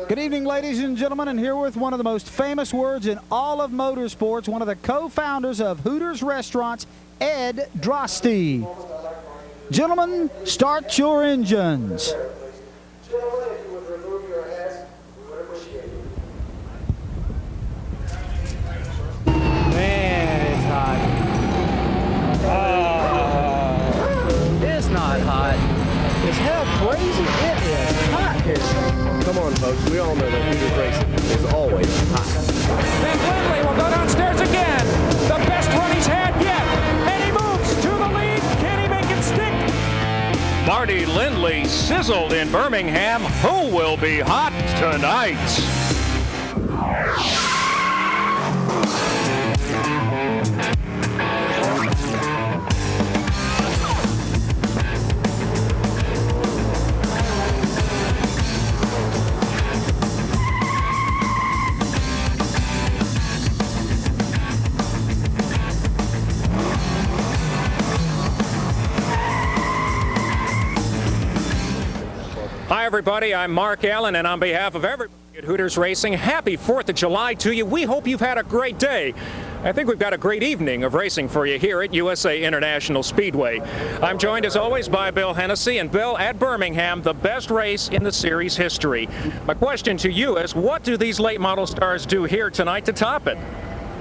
Good evening, ladies and gentlemen, and here with one of the most famous words in all of motorsports, one of the co-founders of Hooters Restaurants, Ed Drosty. Gentlemen, start your engines. Man, it's hot. It's not hot. It's how crazy it is hot here. Come on, folks. We all know that Hooters racing is always hot. Then Lindley will go downstairs again. The best run he's had yet. And he moves to the lead. Can he make it stick? Marty Lindley sizzled in Birmingham. Who will be hot tonight? Hi, everybody. I'm Mark Allen, and on behalf of everybody at Hooters Racing, happy 4th of July to you. We hope you've had a great day. I think we've got a great evening of racing for you here at USA International Speedway. I'm joined, as always, by Bill Hennessy. And Bill, at Birmingham, the best race in the series history. My question to you is, what do these late model stars do here tonight to top it?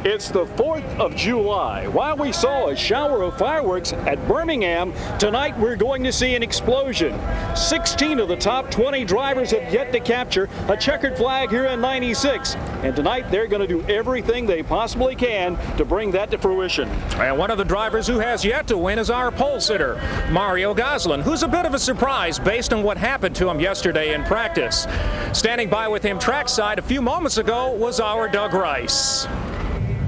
It's the 4th of July. While we saw a shower of fireworks at Birmingham, tonight we're going to see an explosion. 16 of the top 20 drivers have yet to capture a checkered flag here in 96. And tonight they're going to do everything they possibly can to bring that to fruition. And one of the drivers who has yet to win is our pole sitter, Mario Gosselin, who's a bit of a surprise based on what happened to him yesterday in practice. Standing by with him trackside a few moments ago was our Doug Rice.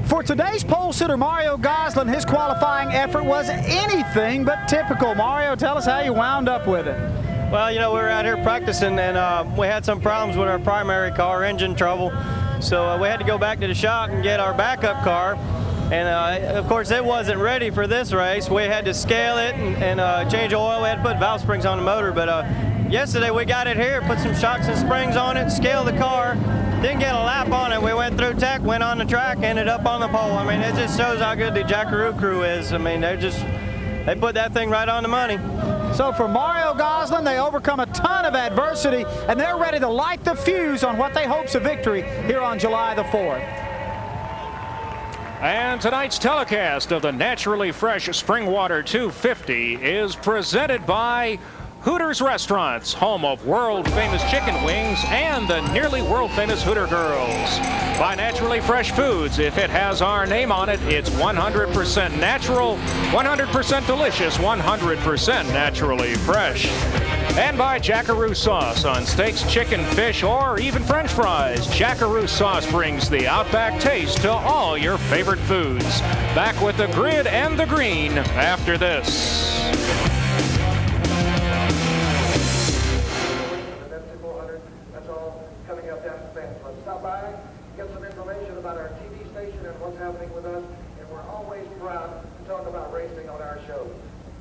For today's pole sitter, Mario Gosselin, his qualifying effort was anything but typical. Mario, tell us how you wound up with it. Well, you know, we were out here practicing, and we had some problems with our primary car, engine trouble. So we had to go back to the shop and get our backup car. And, of course, it wasn't ready for this race. We had to scale it and change oil. We had to put valve springs on the motor. But yesterday we got it here, put some shocks and springs on it, scaled the car. Didn't get a lap on it. We went through tech, went on the track, ended up on the pole. I mean, it just shows how good the Jackaroo crew is. I mean, they put that thing right on the money. So for Mario Gosselin, they overcome a ton of adversity, and they're ready to light the fuse on what they hope's a victory here on July the 4th. And tonight's telecast of the Naturally Fresh Spring Water 250 is presented by Hooters Restaurants, home of world-famous chicken wings and the nearly world-famous Hooter Girls. By Naturally Fresh Foods, if it has our name on it, it's 100% natural, 100% delicious, 100% naturally fresh. And by Jackaroo Sauce on steaks, chicken, fish, or even French fries. Jackaroo Sauce brings the Outback taste to all your favorite foods. Back with the grid and the green after this. Stop by, get some information about our TV station and what's happening with us, and we're always proud to talk about racing on our show.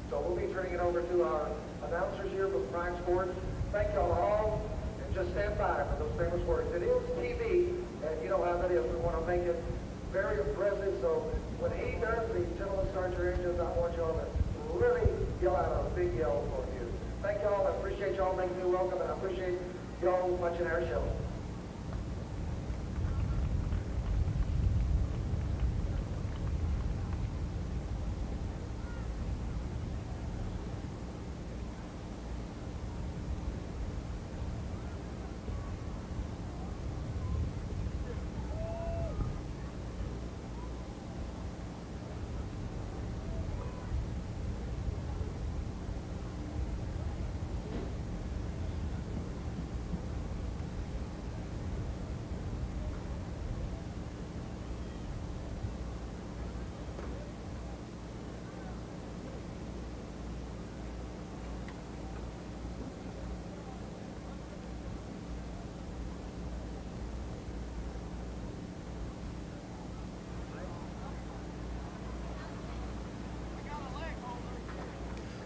So we'll be turning it over to our announcers here from Prime Sports. Thank y'all all, and just stand by for those famous words. It is TV, and you know how that is. We want to make it very impressive, so when he does the Gentlemen Start Your Engines, I want y'all to really yell out a big yell for you. Thank y'all, I appreciate y'all making me welcome, and I appreciate y'all watching our show.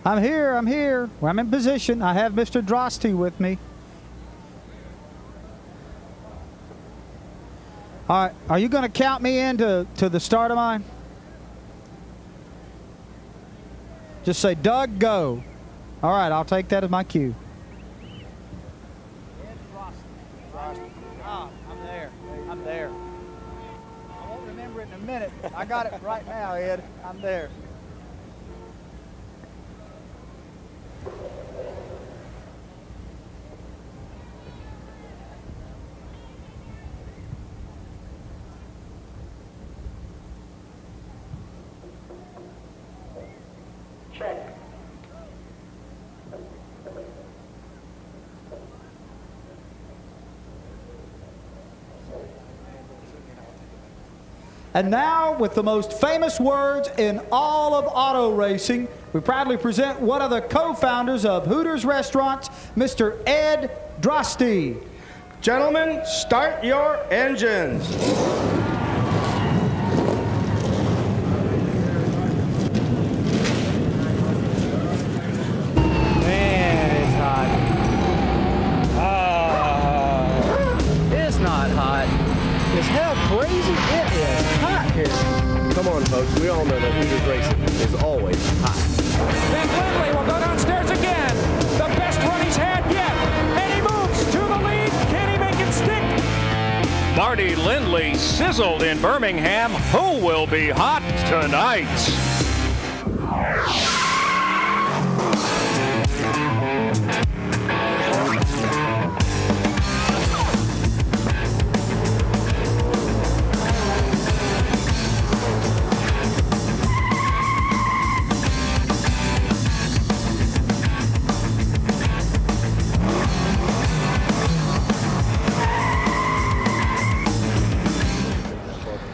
I'm here. Well, I'm in position. I have Mr. Drosty with me. All right, are you going to count me in to the start of mine? Just say, Doug, go. All right, I'll take that as my cue. Ah, I'm there. I'm there. I won't remember it in a minute. I got it right now, Ed. I'm there. Check. And now, with the most famous words in all of auto racing, we proudly present one of the co-founders of Hooters Restaurants, Mr. Ed Drosty. Gentlemen, start your engines. Man, it's hot. It's not hot. It's how crazy it is hot here. Come on, folks. We all know that Hooters racing is always hot. Then Lindley will go downstairs again. The best run he's had yet. And he moves to the lead. Can he make it stick? Marty Lindley sizzled in Birmingham. Who will be hot tonight?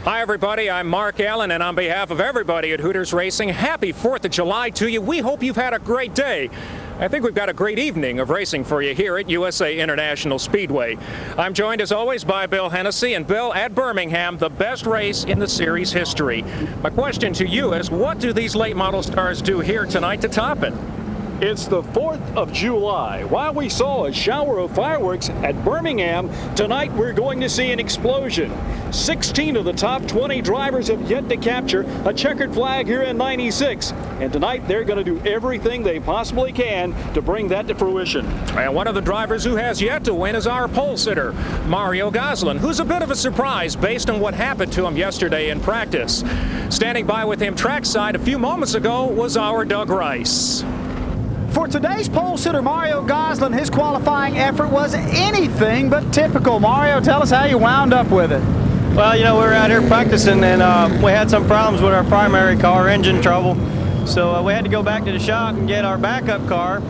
Hi, everybody. I'm Mark Allen, and on behalf of everybody at Hooters Racing, happy 4th of July to you. We hope you've had a great day. I think we've got a great evening of racing for you here at USA International Speedway. I'm joined, as always, by Bill Hennessy. And Bill, at Birmingham, the best race in the series history. My question to you is, what do these late model stars do here tonight to top it? It's the 4th of July. While we saw a shower of fireworks at Birmingham, tonight we're going to see an explosion. 16 of the top 20 drivers have yet to capture a checkered flag here in '96. And tonight they're going to do everything they possibly can to bring that to fruition. And one of the drivers who has yet to win is our pole sitter, Mario Gosselin, who's a bit of a surprise based on what happened to him yesterday in practice. Standing by with him trackside a few moments ago was our Doug Rice. For today's pole sitter, Mario Gosselin, his qualifying effort was anything but typical. Mario, tell us how you wound up with it. Well, you know, we were out here practicing, and we had some problems with our primary car, engine trouble. So we had to go back to the shop and get our backup car.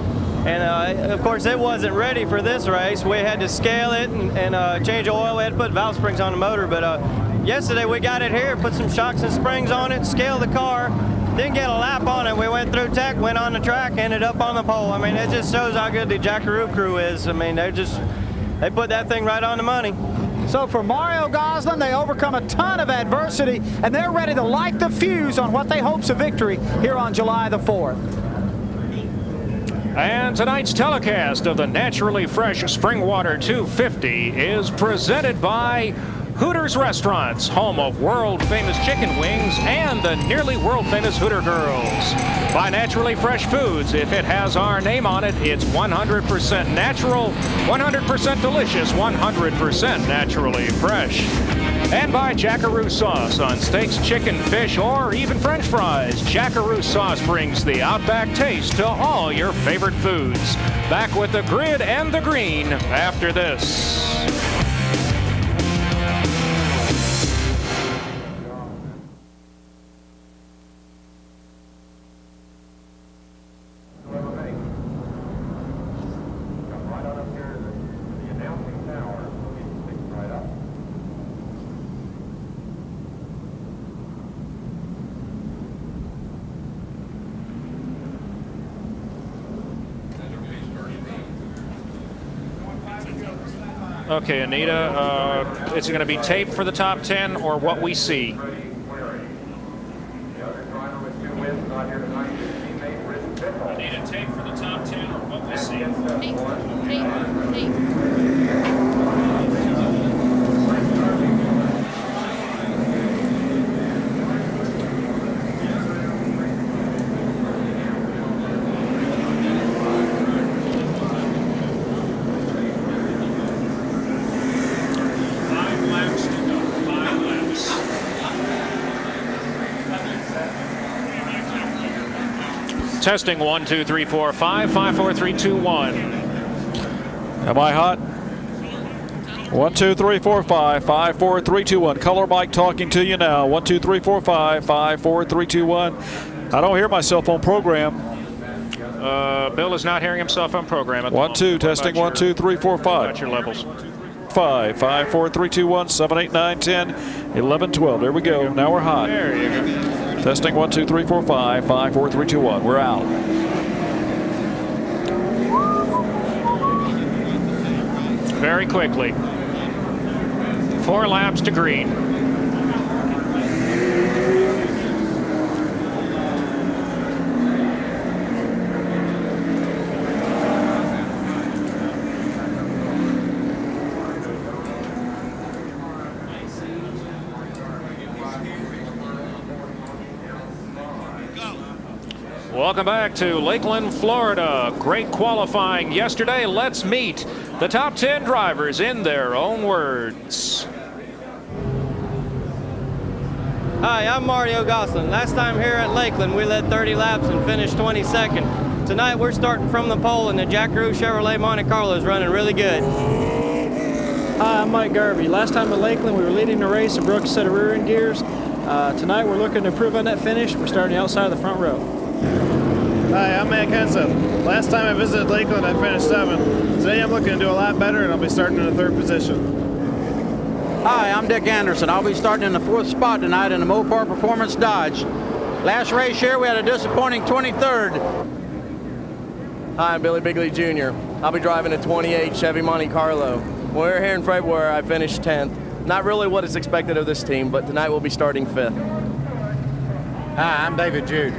And of course, it wasn't ready for this race. We had to scale it and change oil. We had to put valve springs on the motor. But yesterday we got it here, put some shocks and springs on it, scaled the car. Didn't get a lap on it. We went through tech, went on the track, ended up on the pole. I mean, it just shows how good the Jackaroo crew is. I mean, they put that thing right on the money. So for Mario Gosselin, they overcome a ton of adversity, and they're ready to light the fuse on what they hope's a victory here on July the 4th. And tonight's telecast of the Naturally Fresh Spring Water 250 is presented by Hooters Restaurants, home of world-famous chicken wings and the nearly world-famous Hooter Girls. By Naturally Fresh Foods, if it has our name on it, it's 100% natural, 100% delicious, 100% naturally fresh. And by Jackaroo Sauce on steaks, chicken, fish, or even French fries. Jackaroo Sauce brings the Outback taste to all your favorite foods. Back with the grid and the green after this. Okay, Anita, is it going to be tape for the top 10 or what we see? Anita, tape for the top 10 or what we see? Tape. Testing 1, 2, 3, 4, 5, 5, 4, 3, 2, 1. Am I hot? 1, 2, 3, 4, 5, 5, 4, 3, 2, 1. Color Mike talking to you now. 1, 2, 3, 4, 5, 5, 4, 3, 2, 1. I don't hear myself on program. Bill is not hearing himself on program at the 1, 2, testing 1, 2, 3, 4, 5. Got your levels. 5, 5, 4, 3, 2, 1, 7, 8, 9, 10, 11, 12. There we go. Now we're hot. There you go. Testing 1, 2, 3, 4, 5, 5, 4, 3, 2, 1. We're out. Very quickly. 4 laps to green. Welcome back to Lakeland, Florida. Great qualifying yesterday. Let's meet the top 10 drivers in their own words. Hi, I'm Mario Gosselin. Last time here at Lakeland, we led 30 laps and finished 22nd. Tonight, we're starting from the pole, and the Jackaroo Chevrolet Monte Carlo is running really good. Hi, I'm Mike Garvey. Last time at Lakeland, we were leading the race and broke a set of rear end gears. Tonight, we're looking to improve on that finish. We're starting outside of the front row. Hi, I'm Matt Kenson. Last time I visited Lakeland, I finished 7th. Today I'm looking to do a lot better, and I'll be starting in the 3rd position. Hi, I'm Dick Anderson. I'll be starting in the 4th spot tonight in the Mopar Performance Dodge. Last race here, we had a disappointing 23rd. Hi, I'm Billy Bigley Jr. I'll be driving a 28 Chevy Monte Carlo. When we were here in February, I finished 10th. Not really what is expected of this team, but tonight we'll be starting 5th. Hi, I'm David Jude.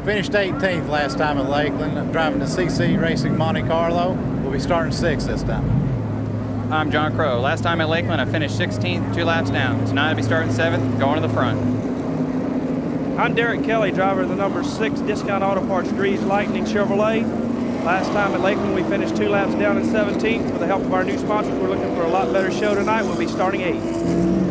Finished 18th last time at Lakeland. I'm driving the CC Racing Monte Carlo. We'll be starting 6th this time. I'm John Crow. Last time at Lakeland, I finished 16th, 2 laps down. Tonight I'll be starting 7th, going to the front. I'm Derek Kelly, driver of the number 6 Discount Auto Parts Grease Lightning Chevrolet. Last time at Lakeland, we finished 2 laps down in 17th. With the help of our new sponsors, we're looking for a lot better show tonight. We'll be starting 8th.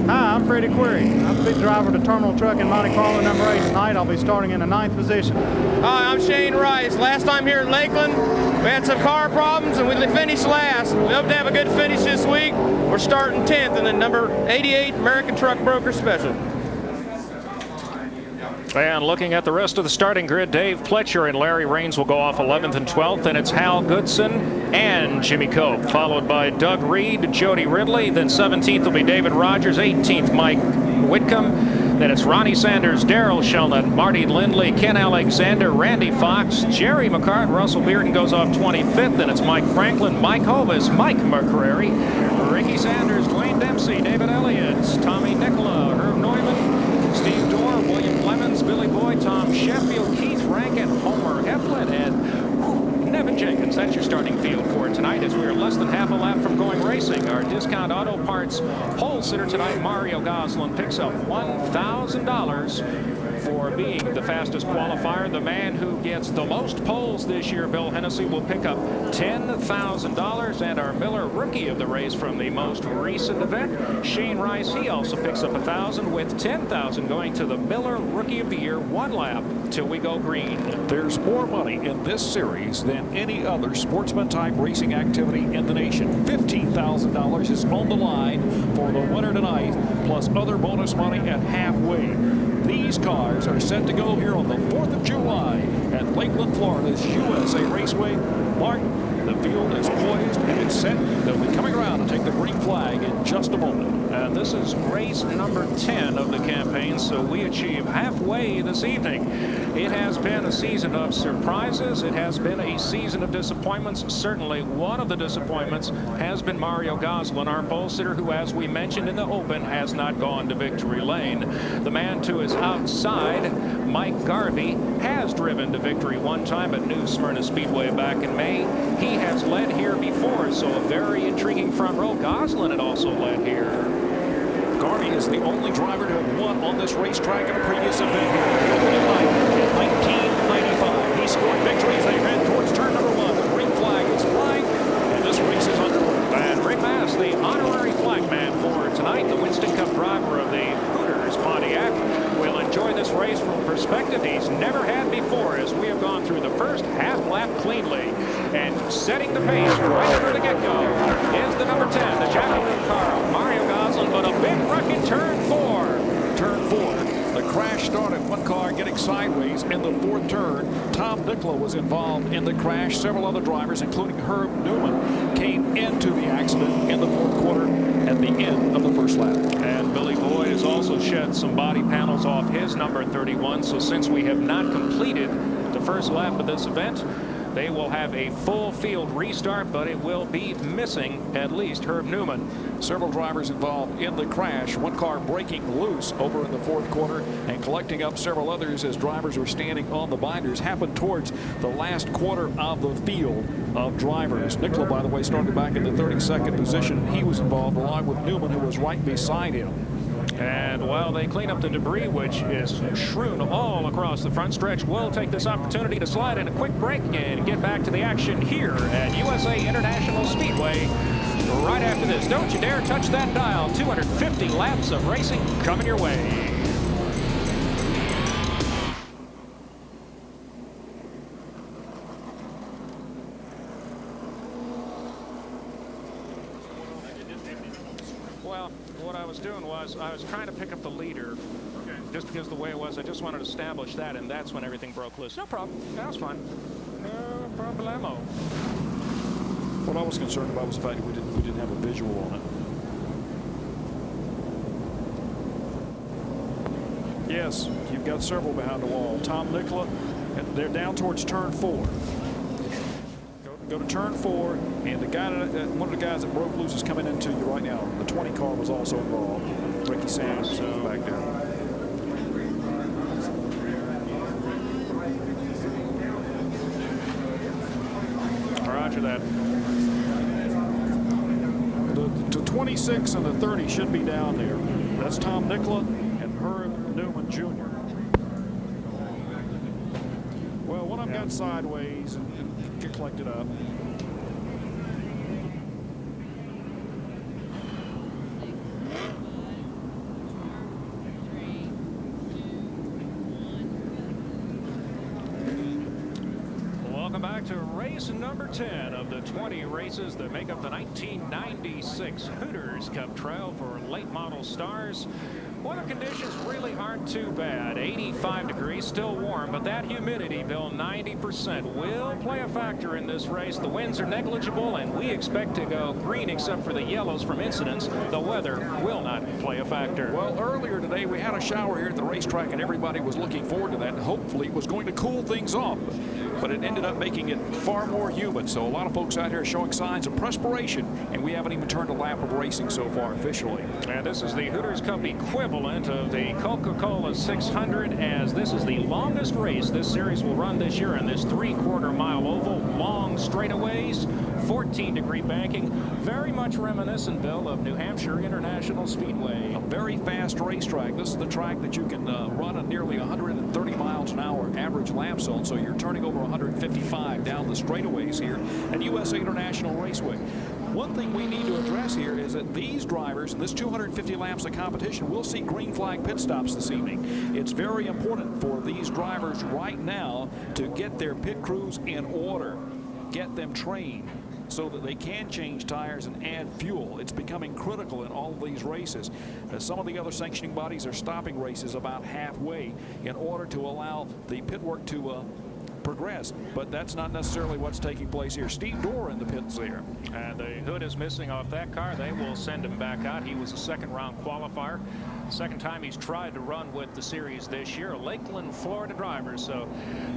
Hi, I'm Freddie Query. I'm the big driver of the terminal truck in Monte Carlo number 8 tonight. I'll be starting in the 9th position. Hi, I'm Shane Rice. Last time here at Lakeland, we had some car problems and we finished last. We hope to have a good finish this week. We're starting 10th in the number 88 American Truck Broker Special. And looking at the rest of the starting grid, Dave Pletcher and Larry Raines will go off 11th and 12th, and it's Hal Goodson and Jimmy Cope, followed by Doug Reed, Jody Ridley, then 17th will be David Rogers, 18th Mike Whitcomb, then it's Ronnie Sanders, Darrell Sheldon, Marty Lindley, Ken Alexander, Randy Fox, Jerry McCart, Russell Bearden goes off 25th, then it's Mike Franklin, Mike Hovis, Mike McCrary, Ricky Sanders, Dwayne Dempsey, David Elliott, Tommy Nicola, Herb Neumann, Steve Dorr, William Clemens, Billy Boyd, Tom Sheffield, Keith Rankin, Homer Heflin, and Nevin Jenkins. That's your starting field for tonight as we are less than half a lap from going racing. Our Discount Auto Parts pole sitter tonight, Mario Gosselin, picks up $1,000 for being the fastest qualifier. The man who gets the most poles this year, Bill Hennessy, will pick up $10,000. And our Miller Rookie of the race from the most recent event, Shane Rice, he also picks up $1,000 with $10,000 going to the Miller Rookie of the Year. 1 lap till we go green. There's more money in this series than any other sportsman-type racing activity in the nation. $15,000 is on the line for the winner tonight, plus other bonus money at halfway. These cars are set to go here on the 4th of July at Lakeland, Florida's USA Raceway. Mark, the field is poised and it's set. They'll be coming around to take the green flag in just a moment. And this is race number 10 of the campaign, so we achieve halfway this evening. It has been a season of surprises. It has been a season of disappointments. Certainly one of the disappointments has been Mario Gosselin, our pole sitter, who, as we mentioned in the open, has not gone to victory lane. The man to his outside, Mike Garvey, has driven to victory one time at New Smyrna Speedway back in May. He has led here before, so a very intriguing front row. Gosselin had also led here. Garvey is the only driver to have won on this racetrack in a previous event here. Opening night in 1995. He scored victories. They head towards turn number 1. The green flag is flying, and this race is underway. And Rick Mass, the honorary flag man for tonight, the Winston Cup driver of the Hooters Pontiac, will enjoy enjoy this race from a perspective he's never had before, as we have gone through the first half lap cleanly. And setting the pace right from the get-go is the number 10, the Jackaloo car of Mario Goslin, but a big wreck in turn 4. Turn 4. The crash started, one car getting sideways in the fourth turn. Tom Nicola was involved in the crash. Several other drivers, including Herb Newman, came into the accident in the fourth quarter at the end of the first lap. And Billy Boyd has also shed some body panels off his number 31. So since we have not completed the first lap of this event, they will have a full field restart, but it will be missing at least Herb Newman. Several drivers involved in the crash. One car breaking loose over in the fourth quarter and collecting up several others as drivers were standing on the binders. Happened towards the last quarter of the field of drivers. Nicola, by the way, started back in the 32nd position. He was involved along with Newman, who was right beside him. And while they clean up the debris, which is strewn all across the front stretch, we'll take this opportunity to slide in a quick break and get back to the action here at USA International Speedway right after this. Don't you dare touch that dial. 250 laps of racing coming your way. Well, what I was doing was I was trying to pick up the leader. Okay. Just because the way it was, I just wanted to establish that, and that's when everything broke loose. No problem. That was fine. No problemo. What I was concerned about was the fact that we didn't have a visual on it. Yes, you've got several behind the wall. Tom Nicola, and they're down towards turn 4. Go to turn 4, and the guy, one of the guys that broke loose is coming into you right now. The 20 car was also involved. Ricky Sanders is back there. Roger that. The 26 and the 30 should be down there. That's Tom Nicola and Herb Newman Jr. Well, one of them got sideways and get collected up. Welcome back to race number 10 of the 20 races that make up the 1996 Hooters Cup Trail for late model stars. Weather conditions really aren't too bad. 85 degrees, still warm, but that humidity, Bill, 90%, will play a factor in this race. The winds are negligible, and we expect to go green except for the yellows from incidents. The weather will not play a factor. Well, earlier today, we had a shower here at the racetrack, and everybody was looking forward to that. And hopefully, it was going to cool things off. But it ended up making it far more humid. So a lot of folks out here showing signs of perspiration, and we haven't even turned a lap of racing so far officially. And this is the Hooters Cup equivalent of the Coca-Cola 600, as this is the longest race this series will run this year in this 3/4 mile oval. Long straightaways, 14-degree banking, very much reminiscent, Bill, of New Hampshire International Speedway. A very fast racetrack. This is the track that you can run at nearly 130 miles an hour average lap zone, so you're turning over 155 down the straightaways here at USA International Raceway. One thing we need to address here is that these drivers, in this 250 laps of competition, will see green flag pit stops this evening. It's very important for these drivers right now to get their pit crews in order, get them trained, so that they can change tires and add fuel. It's becoming critical in all of these races. Some of the other sanctioning bodies are stopping races about halfway in order to allow the pit work to progress, but that's not necessarily what's taking place here. Steve Dorr in the pits there. And the hood is missing off that car. They will send him back out. He was a second-round qualifier. Second time he's tried to run with the series this year. A Lakeland, Florida driver, so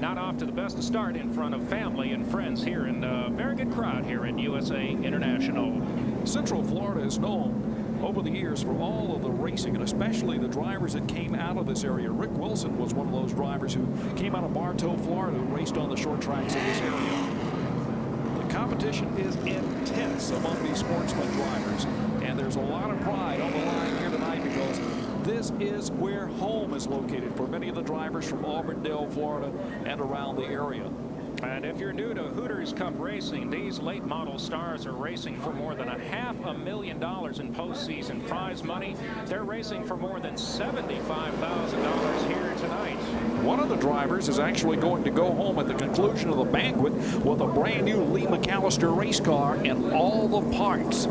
not off to the best of start in front of family and friends here, and a very good crowd here at USA International. Central Florida is known over the years for all of the racing, and especially the drivers that came out of this area. Rick Wilson was one of those drivers who came out of Bartow, Florida, who raced on the short tracks in this area. The competition is intense among these sportsman drivers, and there's a lot of pride on the line here tonight because this is where home is located for many of the drivers from Auburndale, Florida, and around the area. And if you're new to Hooters Cup racing, these late model stars are racing for more than $500,000 in postseason prize money. They're racing for more than $75,000 here One of the drivers is actually going to go home at the conclusion of the banquet with a brand new Lee McAllister race car and all the parts.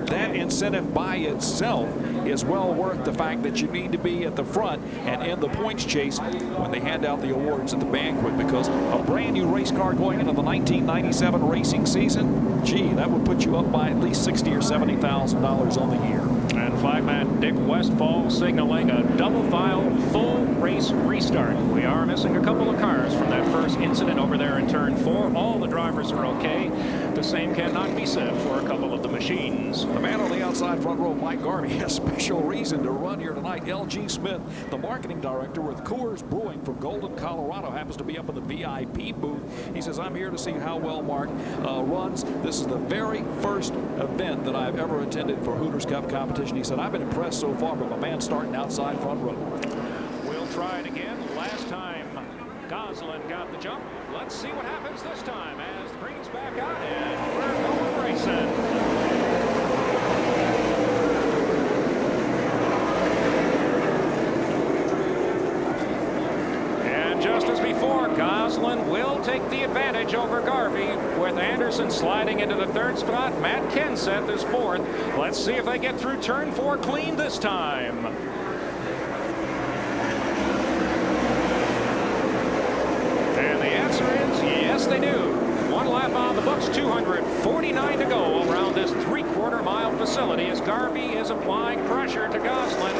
That incentive by itself is well worth the fact that you need to be at the front and in the points chase when they hand out the awards at the banquet, because a brand new race car going into the 1997 racing season, gee, that would put you up by at least $60,000 or $70,000 on the year. And flagman Dick Westfall signaling a double file full race restart. We are missing a couple of cars from that first incident over there in turn 4. All the drivers are okay. The same cannot be said for a couple of the machines. The man on the outside front row, Mike Garvey, has special reason to run here tonight. L.G. Smith, the marketing director with Coors Brewing from Golden, Colorado, happens to be up in the VIP booth. He says, I'm here to see how well Mark runs. This is the very first event that I've ever attended for Hooters Cup competition. He said, I've been impressed so far by my man starting outside front row. We'll try it again. Last time Gosselin got the jump. Let's see what happens this time as the green's back out and we're going racing. Just as before, Gosselin will take the advantage over Garvey with Anderson sliding into the third spot. Matt Kenseth is fourth. Let's see if they get through turn 4 clean this time. And the answer is yes, they do. One lap on the books, 249 to go around this 3/4 mile facility as Garvey is applying pressure to Gosselin.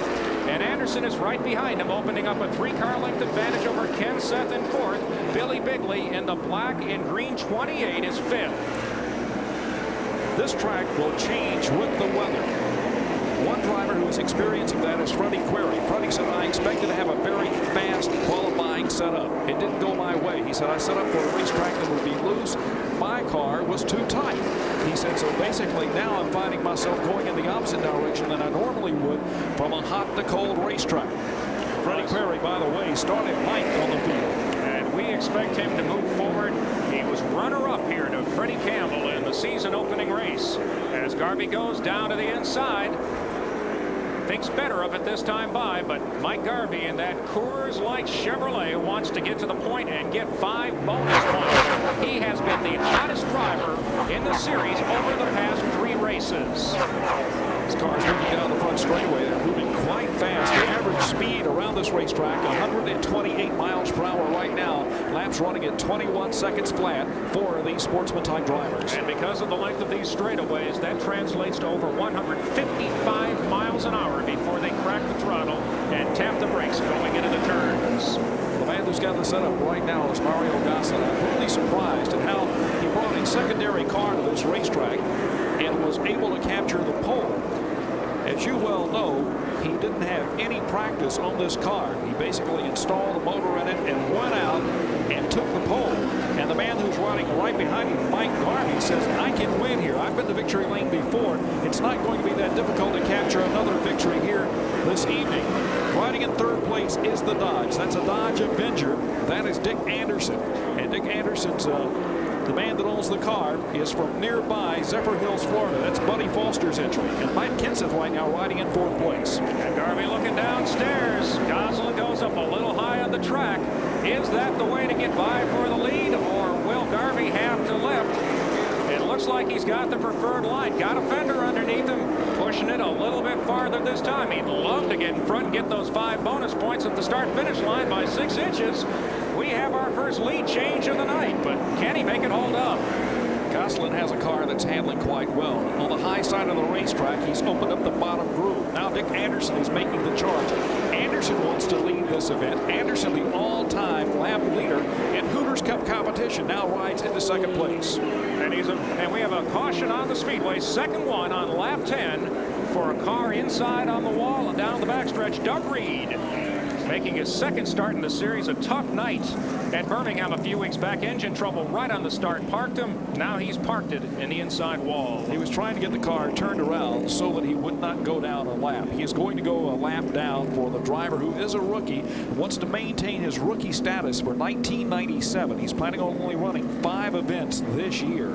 And Anderson is right behind him, opening up a 3-car length advantage over Kenseth in 4th. Billy Bigley in the black and green 28 is 5th. This track will change with the weather. One driver who is experiencing that is Freddie Query. Freddie said, I expected to have a very fast qualifying setup. It didn't go my way. He said, I set up for a racetrack that would be loose. My car was too tight. He said, so basically now I'm finding myself going in the opposite direction than I normally would from a hot to cold racetrack. Freddie Query, by the way, started ninth on the field. And we expect him to move forward. He was runner-up here to Freddie Campbell in the season opening race. As Garvey goes down to the inside, thinks better of it this time by, but Mike Garvey in that Coors Light Chevrolet wants to get to the point and get 5 bonus points. He has been the hottest driver in the series over the past 3 races. These cars moving down the front straightaway. They're moving quite fast. The average speed around this racetrack, 128 miles per hour right now. Laps running at 21 seconds flat for these sportsman-type drivers. And because of the length of these straightaways, that translates to over 155 miles an hour before they crack the throttle and tap the brakes going into the turns. The man who's got the setup right now is Mario Gosselin. I'm really surprised at how he brought a secondary car to this racetrack and was able to capture the pole. As you well know, he didn't have any practice on this car. He basically installed the motor in it and went out and took the pole. And the man who's riding right behind him, Mike Garvey, says, I can win here. I've been to victory lane before. It's not going to be that difficult to capture another victory here this evening. Riding in 3rd place is the Dodge. That's a Dodge Avenger. That is Dick Anderson. And Dick Anderson's the man that owns the car is from nearby Zephyr Hills, Florida. That's Buddy Foster's entry. And Mike Kenseth right now riding in 4th place. And Garvey looking downstairs. Gosselin goes up a little high on the track. Is that the way to get by for the lead, or will Garvey have to lift? It looks like he's got the preferred line. Got a fender underneath him, pushing it a little bit farther this time. He'd love to get in front and get those 5 bonus points at the start-finish line by 6 inches. We have our first lead change of the night, but can he make it hold up? Gosselin has a car that's handling quite well. On the high side of the racetrack, he's opened up the bottom groove. Now Dick Anderson is making the charge. Anderson wants to lead this event. Anderson, the all-time lap leader in Hooters Cup competition, now rides into 2nd place. And we have a caution on the speedway. 2nd one on lap 10 for a car inside on the wall and down the backstretch. Doug Reed making his 2nd start in the series. A tough night at Birmingham a few weeks back. Engine trouble right on the start. Parked him. Now he's parked it in the inside wall. He was trying to get the car turned around so that he would not go down a lap. He is going to go a lap down for the driver who is a rookie and wants to maintain his rookie status for 1997. He's planning on only running 5 events this year.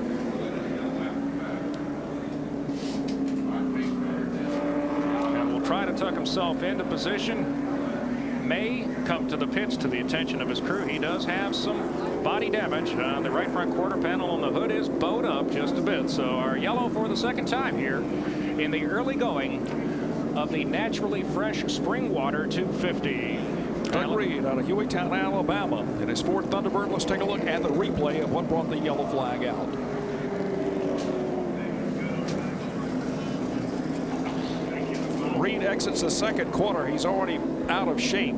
And will try to tuck himself into position. May come to the pits to the attention of his crew. He does have some body damage. The right front quarter panel on the hood is bowed up just a bit. So our yellow for the second time here in the early going of the Naturally Fresh Spring Water 250. Doug Reed out of Hueytown, Alabama, in his Ford Thunderbird. Let's take a look at the replay of what brought the yellow flag out. Reed exits the second corner. He's already out of shape.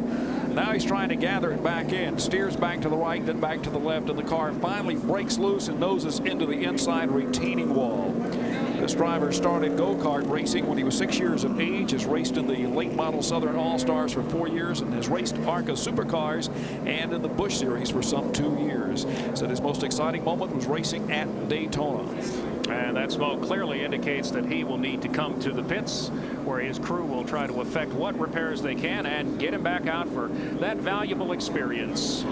Now he's trying to gather it back in. Steers back to the right, then back to the left, and the car finally breaks loose and noses into the inside retaining wall. This driver started go-kart racing when he was 6 years of age, has raced in the late model Southern All-Stars for 4 years, and has raced ARCA Supercars and in the Busch Series for some 2 years. Said his most exciting moment was racing at Daytona. And that smoke clearly indicates that he will need to come to the pits, where his crew will try to effect what repairs they can and get him back out for that valuable experience.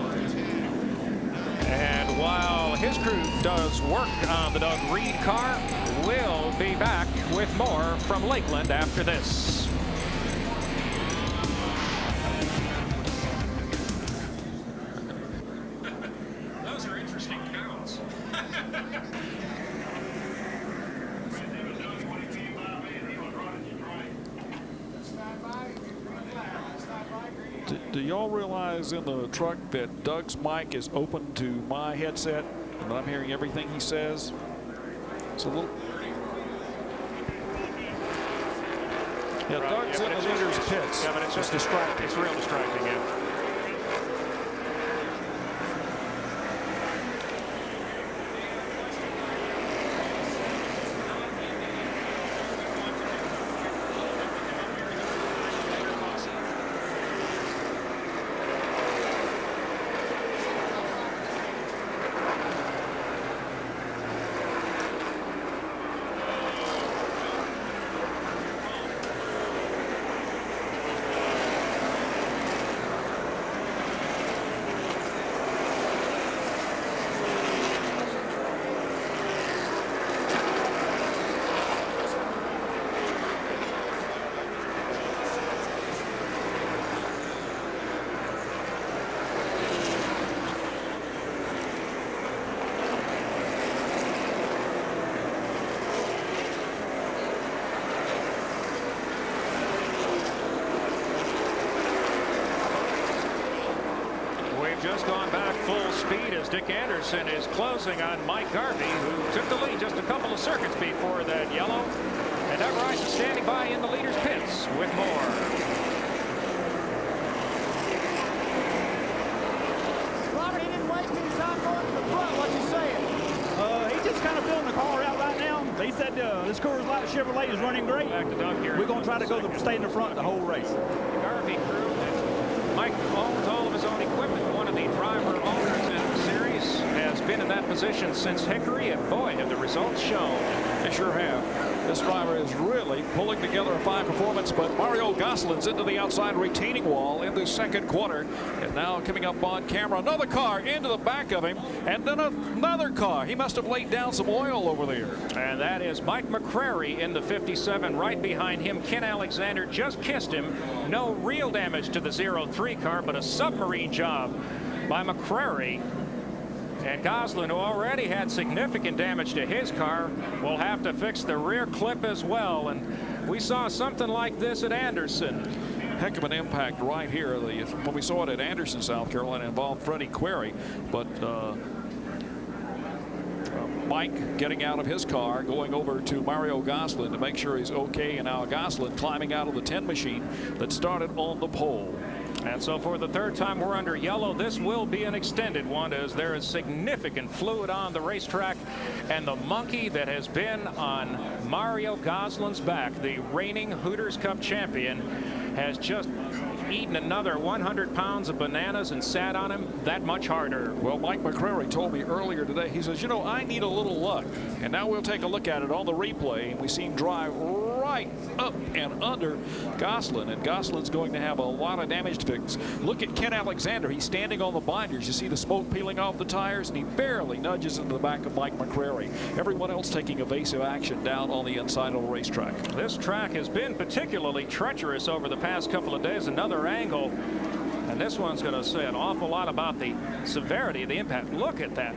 And while his crew does work on the Doug Reed car, we'll be back with more from Lakeland after this. Those are interesting counts. Do y'all realize in the truck that Doug's mic is open to my headset and I'm hearing everything he says? It's a little. Yeah, Doug's in the leader's pits. Yeah, but it's just distracting. It's real distracting, yeah. Just gone back full speed as Dick Anderson is closing on Mike Garvey, who took the lead just a couple of circuits before that yellow. And Doug Rice is standing by in the leader's pits with more. Robert, he didn't waste any time going to the front. What's he saying? He's just kind of filling the car out right now. He said this Coors Light Chevrolet is running great. Back to Doug here. We're going to try to stay in the front the whole race. The Garvey crew, Mike owns all of his own equipment. One of the driver owners in the series has been in that position since Hickory, and boy, have the results shown. They sure have. This driver is really pulling together a fine performance, but Mario Gosselin's into the outside retaining wall in the second quarter. And now coming up on camera, another car into the back of him, and then another car. He must have laid down some oil over there. And that is Mike McCrary in the 57. Right behind him, Ken Alexander just kissed him. No real damage to the 03 car, but a submarine job by McCrary. And Goslin, who already had significant damage to his car, will have to fix the rear clip as well. And we saw something like this at Anderson. Heck of an impact right here. When we saw it at Anderson, South Carolina, involved Freddie Query, but Mike getting out of his car, going over to Mario Goslin to make sure he's okay, and now Goslin climbing out of the 10 machine that started on the pole. And so for the third time we're under yellow. This will be an extended one, as there is significant fluid on the racetrack, and the monkey that has been on Mario Goslin's back, the reigning Hooters Cup champion, has just eaten another 100 pounds of bananas and sat on him that much harder. Well, Mike McCrary told me earlier today, he says, you know, I need a little luck. And now we'll take a look at it on the replay, and we see him drive right up and under Goslin, and Goslin's going to have a lot of damage to fix. Look at Ken Alexander. He's standing on the binders. You see the smoke peeling off the tires, and he barely nudges into the back of Mike McCrary. Everyone else taking evasive action down on the inside of the racetrack. This track has been particularly treacherous over the past couple of days. Another angle, and And this one's going to say an awful lot about the severity of the impact. Look at that.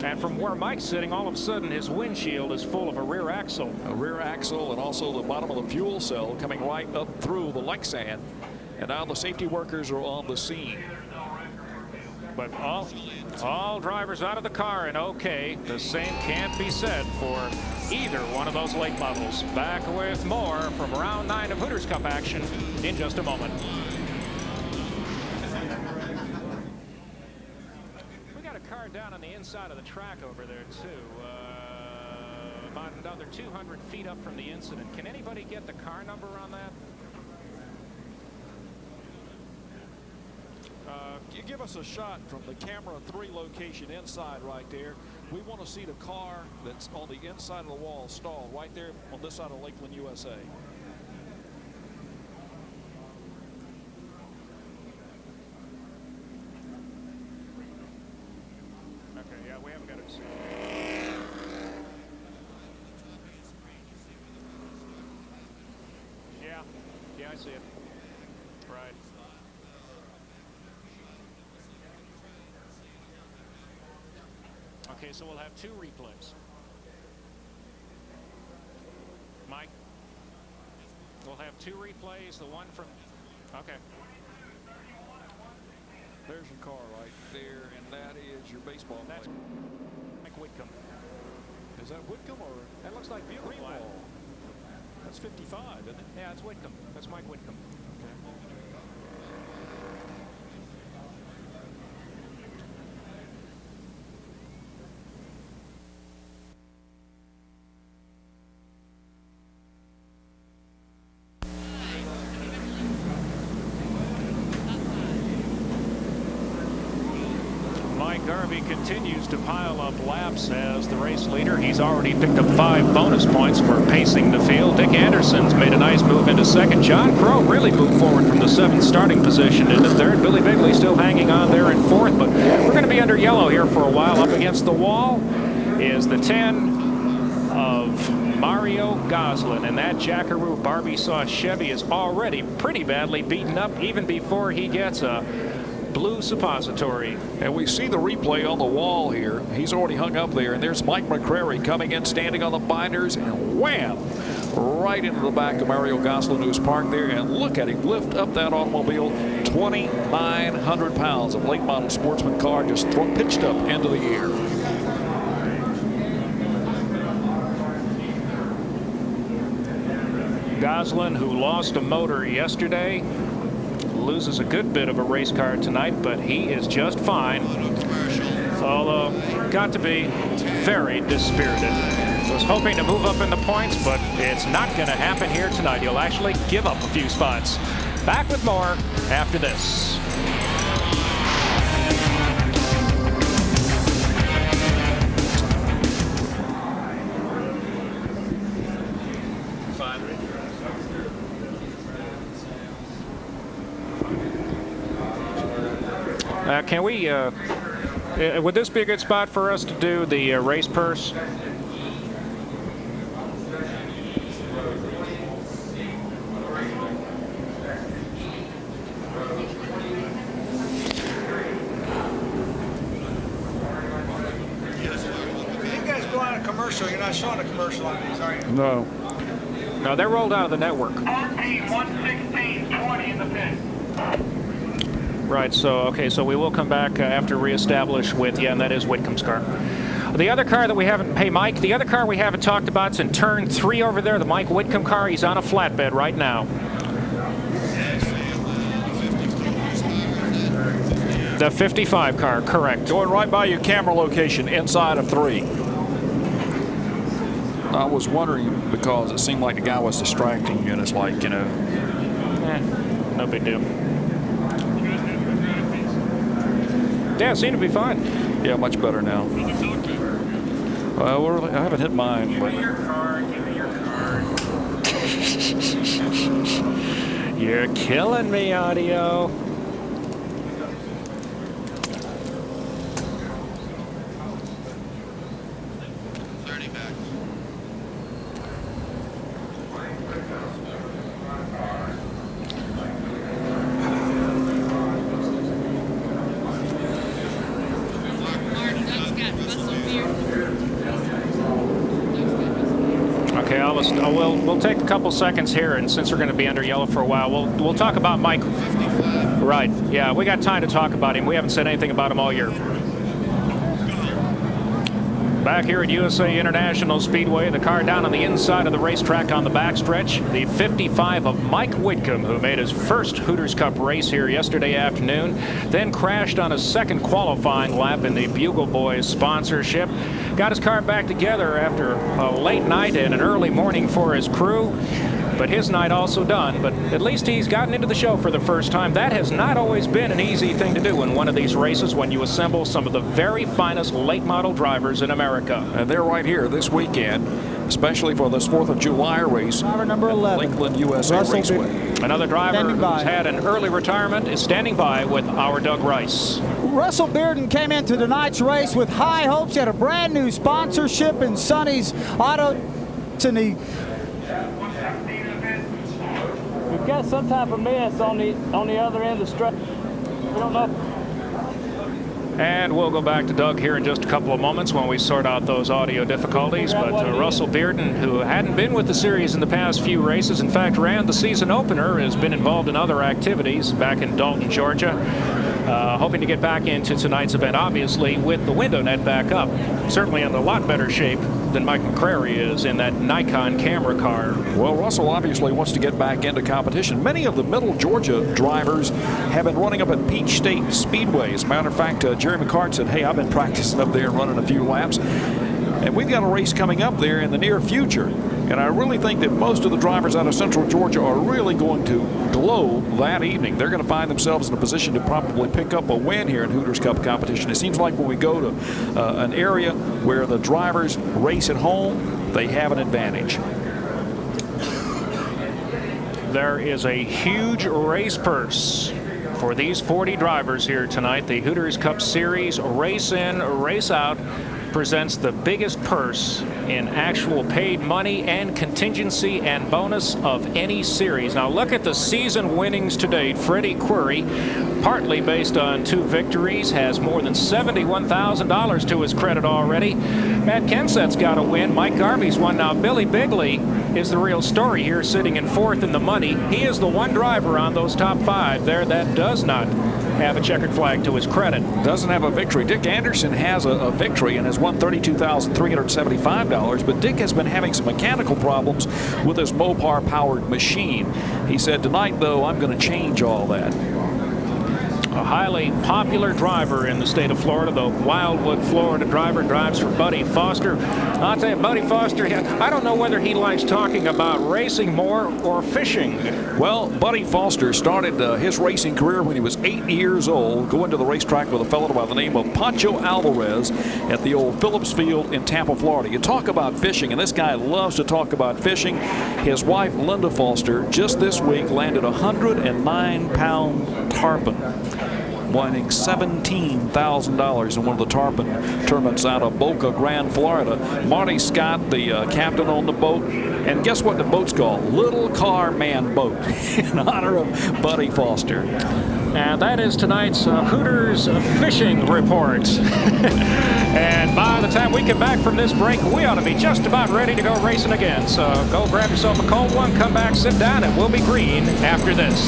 And from where Mike's sitting, all of a sudden his windshield is full of a rear axle. A rear axle, and also the bottom of the fuel cell coming right up through the like sand. And now the safety workers are on the scene. But all drivers out of the car and okay. The same can't be said for either one of those late models. Back with more from round 9 of Hooters Cup action in just a moment. We got a car down on the inside of the track over there too. About another 200 feet up from the incident. Can anybody get the car number on that? You give us a shot from the camera 3 location inside right there. We want to see the car that's on the inside of the wall stalled right there on this side of Lakeland, USA. Okay, yeah, we haven't got it. Yeah, I see it. Right. Okay, so we'll have 2 replays. Mike, we'll have 2 replays. The one from, okay. There's your car right there, and that is your baseball That's player. Mike Whitcomb. Is that Whitcomb or? That looks like Bugle. That's 55, isn't it? Yeah, it's Whitcomb. That's Mike Whitcomb. Okay. Mike Garvey continues to pile up laps as the race leader. He's already picked up 5 bonus points for pacing the field. Dick Anderson's made a nice move into second. John Crow really moved forward from the 7th starting position into 3rd. Billy Bigley still hanging on there in 4th, but we're going to be under yellow here for a while. Up against the wall is the 10 of Mario Goslin, and that Jackaroo Barbie sauce Chevy is already pretty badly beaten up even before he gets a blue suppository. And we see the replay on the wall here. He's already hung up there, and there's Mike McCrary coming in, standing on the binders, and wham! Right into the back of Mario Goslin, who's parked there, and look at him lift up that automobile. 2,900 pounds of late model sportsman car just pitched up into the air. Goslin, who lost a motor yesterday, loses a good bit of a race car tonight, but he is just fine. Although, got to be very dispirited. Was hoping to move up in the points, but it's not going to happen here tonight. He'll actually give up a few spots. Back with more after this. Can we, would this be a good spot for us to do the race purse? You guys go on a commercial. You're not showing a commercial on these, are you? No. No, they're rolled out of the network. 116-20 in the pit. Right, so, okay, so we will come back after reestablish with, yeah, and that is Whitcomb's car. The other car that we haven't, hey, Mike, the other car we haven't talked about is in turn 3 over there, the Mike Whitcomb car. He's on a flatbed right now. The 55 car, correct. Going right by your camera location inside of 3. I was wondering because it seemed like the guy was distracting you, and it's like, you know. No big deal. Yeah, it seemed to be fine. Yeah, much better now. Well, I haven't hit mine. Give me your card. Give me your card. You're killing me, audio. Well, we'll take a couple seconds here, and since we're going to be under yellow for a while, we'll talk about Mike. Right. Yeah, we got time to talk about him. We haven't said anything about him all year. Back here at USA International Speedway, the car down on the inside of the racetrack on the backstretch. The 55 of Mike Whitcomb, who made his first Hooters Cup race here yesterday afternoon, then crashed on a second qualifying lap in the Bugle Boys sponsorship. Got his car back together after a late night and an early morning for his crew. But his night also done, but at least he's gotten into the show for the first time. That has not always been an easy thing to do in one of these races when you assemble some of the very finest late model drivers in America. And they're right here this weekend, especially for this 4th of July race. Driver number 11. Lakeland, USA Raceway. Another driver who's had an early retirement is standing by with our Doug Rice. Russell Bearden came into tonight's race with high hopes. He had a brand new sponsorship in Sonny's Auto. We've got some type of mess on the other end of the straight. We don't know. And we'll go back to Doug here in just a couple of moments when we sort out those audio difficulties. But Russell Bearden, who hadn't been with the series in the past few races, in fact ran the season opener, has been involved in other activities back in Dalton, Georgia. Hoping to get back into tonight's event, obviously, with the window net back up. Certainly in a lot better shape than Mike McCrary is in that Nikon camera car. Well, Russell obviously wants to get back into competition. Many of the Middle Georgia drivers have been running up at Peach State Speedway. As a matter of fact, Jerry McCart said, hey, I've been practicing up there and running a few laps. And we've got a race coming up there in the near future. And I really think that most of the drivers out of Central Georgia are really going to glow that evening. They're going to find themselves in a position to probably pick up a win here in Hooters Cup competition. It seems like when we go to an area where the drivers race at home, they have an advantage. There is a huge race purse for these 40 drivers here tonight. The Hooters Cup Series Race In, Race Out presents the biggest purse in actual paid money and contingency and bonus of any series. Now look at the season winnings to date. Freddie Query, partly based on 2 victories, has more than $71,000 to his credit already. Matt Kensett's got a win. Mike Garvey's won. Now Billy Bigley is the real story here, sitting in 4th in the money. He is the one driver on those top 5 there that does not have a checkered flag to his credit. Doesn't have a victory. Dick Anderson has a victory and has won $32,375, but Dick has been having some mechanical problems with his Mopar powered machine. He said, tonight though, I'm going to change all that. A highly popular driver in the state of Florida, the Wildwood, Florida driver, drives for Buddy Foster. I'll tell you, Buddy Foster, I don't know whether he likes talking about racing more or fishing. Well, Buddy Foster started his racing career when he was 8 years old, going to the racetrack with a fellow by the name of Pancho Alvarez at the old Phillips Field in Tampa, Florida. You talk about fishing, and this guy loves to talk about fishing. His wife, Linda Foster, just this week landed a 109-pound tarpon, winning $17,000 in one of the tarpon tournaments out of Boca Grande, Florida. Marty Scott, the captain on the boat, and guess what the boat's called? Little Car Man Boat, in honor of Buddy Foster. And that is tonight's Hooters Fishing Report. And by the time we get back from this break, we ought to be just about ready to go racing again. So go grab yourself a cold one, come back, sit down, and we'll be green after this.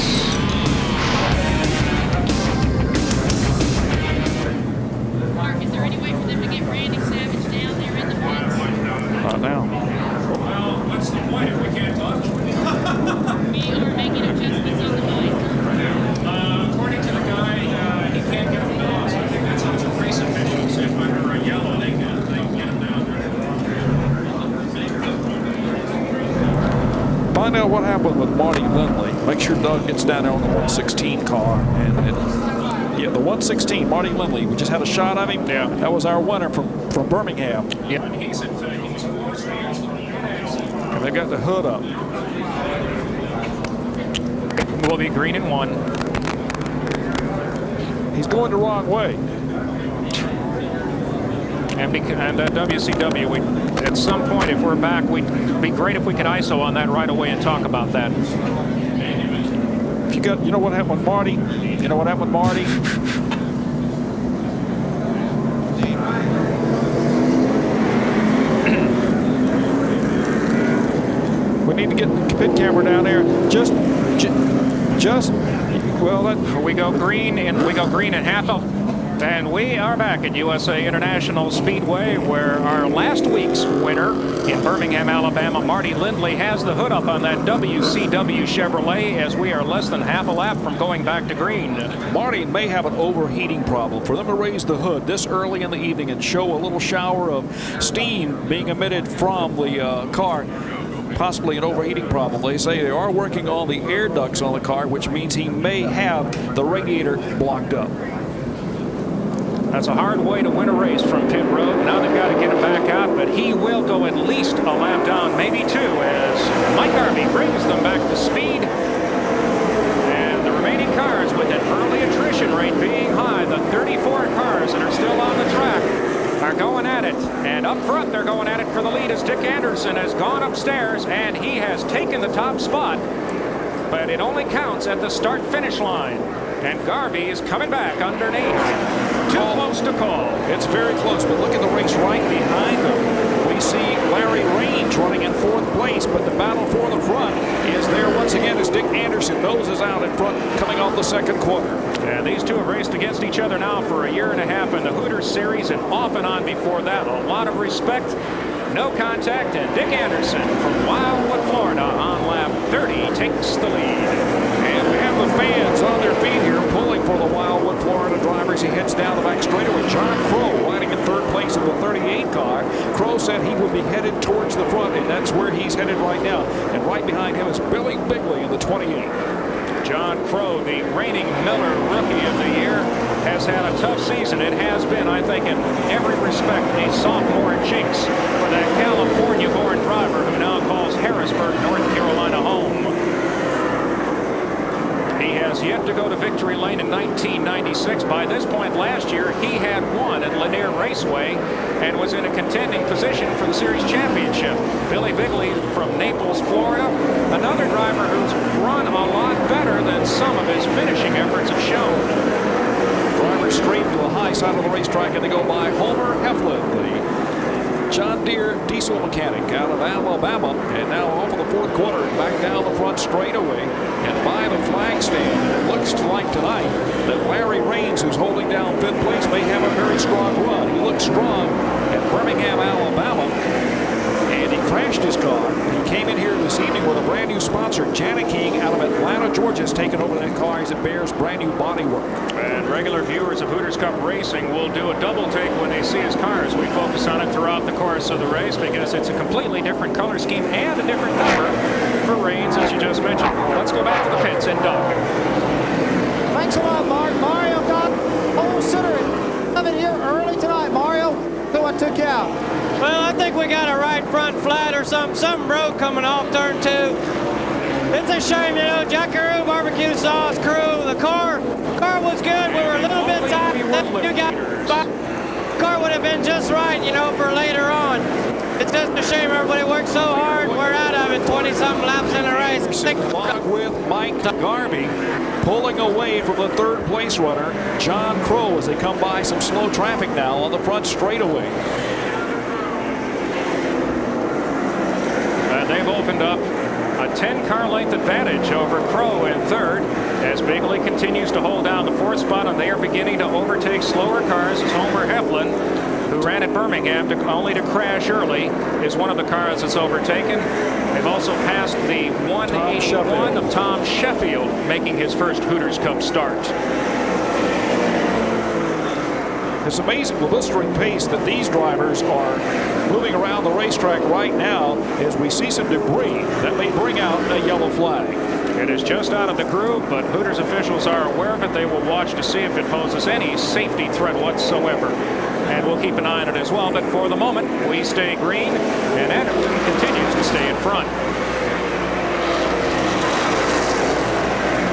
Not now. Well, what's the point if we can't talk? We are making adjustments on the mic. According to the guy, he can't get them down. So I think that's up to race officials. If under a yellow, they can get them down there. Find out what happened with Marty Lindley. Make sure Doug gets down there on the 116 car. Yeah, the 116, Marty Lindley. We just had a shot of him. Yeah. That was our winner from Birmingham. Yeah. And they got the hood up. We'll be green in 1. He's going the wrong way. And WCW, at some point, if we're back, we'd be great if we could ISO on that right away and talk about that. If you know what happened with Marty? You know what happened with Marty? We need to get the pit camera down there. We go green and half up. And we are back at USA International Speedway, where our last week's winner in Birmingham, Alabama, Marty Lindley, has the hood up on that WCW Chevrolet as we are less than half a lap from going back to green. Marty may have an overheating problem. For them to raise the hood this early in the evening and show a little shower of steam being emitted from the car, possibly an overheating problem. They say they are working on the air ducts on the car, which means he may have the radiator blocked up. That's a hard way to win a race from pit road. Now they've got to get him back out, but he will go at least a lap down, maybe two, as Mike Garvey brings them back to speed. And the remaining cars, with an early attrition rate being high, the 34 cars that are still on the track are going at it. And up front, they're going at it for the lead as Dick Anderson has gone upstairs, and he has taken the top spot. But it only counts at the start-finish line. And Garvey is coming back underneath. Too close to call. It's very close, but look at the race right behind them. We see Larry Raines running in fourth place, but the battle for the front is there once again as Dick Anderson noses out in front coming off the second quarter. And these two have raced against each other now for a year and a half in the Hooters series, and off and on before that. A lot of respect, no contact, and Dick Anderson from Wildwood, Florida on lap 30 takes the lead. And we have the fans on their feet here pulling for the Wildwood, Florida drivers. He heads down the back straightaway. John Crow riding in third place in the 38 car. Crow said he would be headed towards the front, and that's where he's headed right now. And right behind him is Billy Bigley in the 28. John Crow, the reigning Miller Rookie of the Year, has had a tough season. It has been, I think, in every respect, a sophomore jinx for that California-born driver who now calls Harrisburg, North Carolina home. He has yet to go to victory lane in 1996. By this point last year, he had won at Lanier Raceway and was in a contending position for the series championship. Billy Bigley from Naples, Florida, another driver who's run a lot better than some of his finishing efforts have shown. Drivers straight to the high side of the racetrack, and they go by Homer Heflin, the John Deere diesel mechanic out of Alabama, and now off of the fourth quarter and back down the front straightaway and by the flag stand. It looks like tonight that Larry Raines, who's holding down fifth place, may have a very strong run. He looks strong at Birmingham, Alabama, and he crashed his car. He came in here this evening with a brand new sponsor. Jana King out of Atlanta, Georgia, has taken over that car as it bears brand new bodywork. And regular viewers of Hooters Cup Racing will do a double take when they see his cars. We focus on it throughout the course of the race because it's a completely different color scheme and a different number for Raines, as you just mentioned. Let's go back to the pits and Doug. Thanks a lot, Mark. Mario got whole centering coming here early tonight. Mario, what took you out? Well, I think we got a right front flat or something broke coming off turn two. It's a shame, you know, Jackaroo barbecue sauce crew. The car was good. We were a little bit tight. The car would have been just right, you know, for later on. It's just a shame everybody worked so hard. We're out of it 20-something laps in a race. Along with Mike Garvey pulling away from the third place runner, John Crow, as they come by some slow traffic now on the front straightaway. And they've opened up a 10-car length advantage over Crow in third as Bigley continues to hold down the fourth spot, and they are beginning to overtake slower cars as Homer Heflin, who ran at Birmingham only to crash early, is one of the cars that's overtaken. They've also passed the 181 of Tom Sheffield, making his first Hooters Cup start. It's amazing the blistering pace that these drivers are moving around the racetrack right now as we see some debris that may bring out a yellow flag. It is just out of the groove, but Hooters officials are aware of it. They will watch to see if it poses any safety threat whatsoever. And we'll keep an eye on it as well. But for the moment, we stay green, and Anderson continues to stay in front.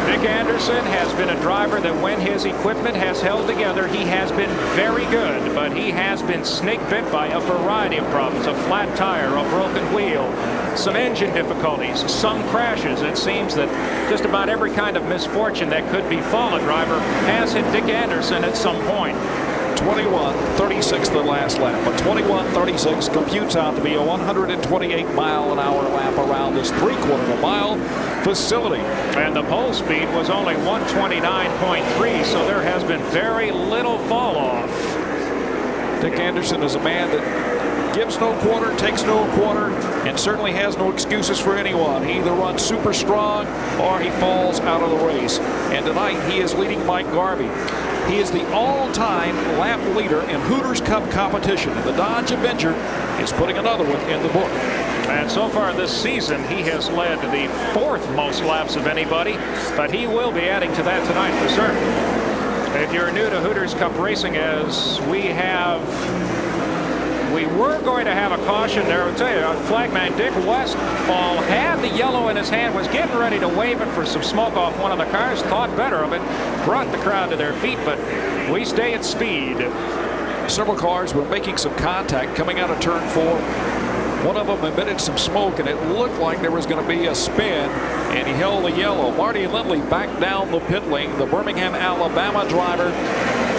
Dick Anderson has been a driver that when his equipment has held together, he has been very good, but he has been snake bit by a variety of problems: a flat tire, a broken wheel, some engine difficulties, some crashes. It seems that just about every kind of misfortune that could befall a driver has hit Dick Anderson at some point. 21:36 the last lap. But 21:36 computes out to be a 128-mile-an-hour lap around this 3/4 of a mile facility. And the pole speed was only 129.3, so there has been very little fall off. Dick Anderson is a man that gives no quarter, takes no quarter, and certainly has no excuses for anyone. He either runs super strong or he falls out of the race. And tonight he is leading Mike Garvey. He is the all-time lap leader in Hooters Cup competition. And the Dodge Avenger is putting another one in the book. And so far this season, he has led the 4th most laps of anybody, but he will be adding to that tonight for certain. If you're new to Hooters Cup racing, as we were going to have a caution there. I'll tell you, flagman Dick Westfall had the yellow in his hand, was getting ready to wave it for some smoke off one of the cars, thought better of it, brought the crowd to their feet, but we stay at speed. Several cars were making some contact coming out of turn 4. One of them emitted some smoke, and it looked like there was going to be a spin, and he held the yellow. Marty Lindley back down the pit lane. The Birmingham, Alabama driver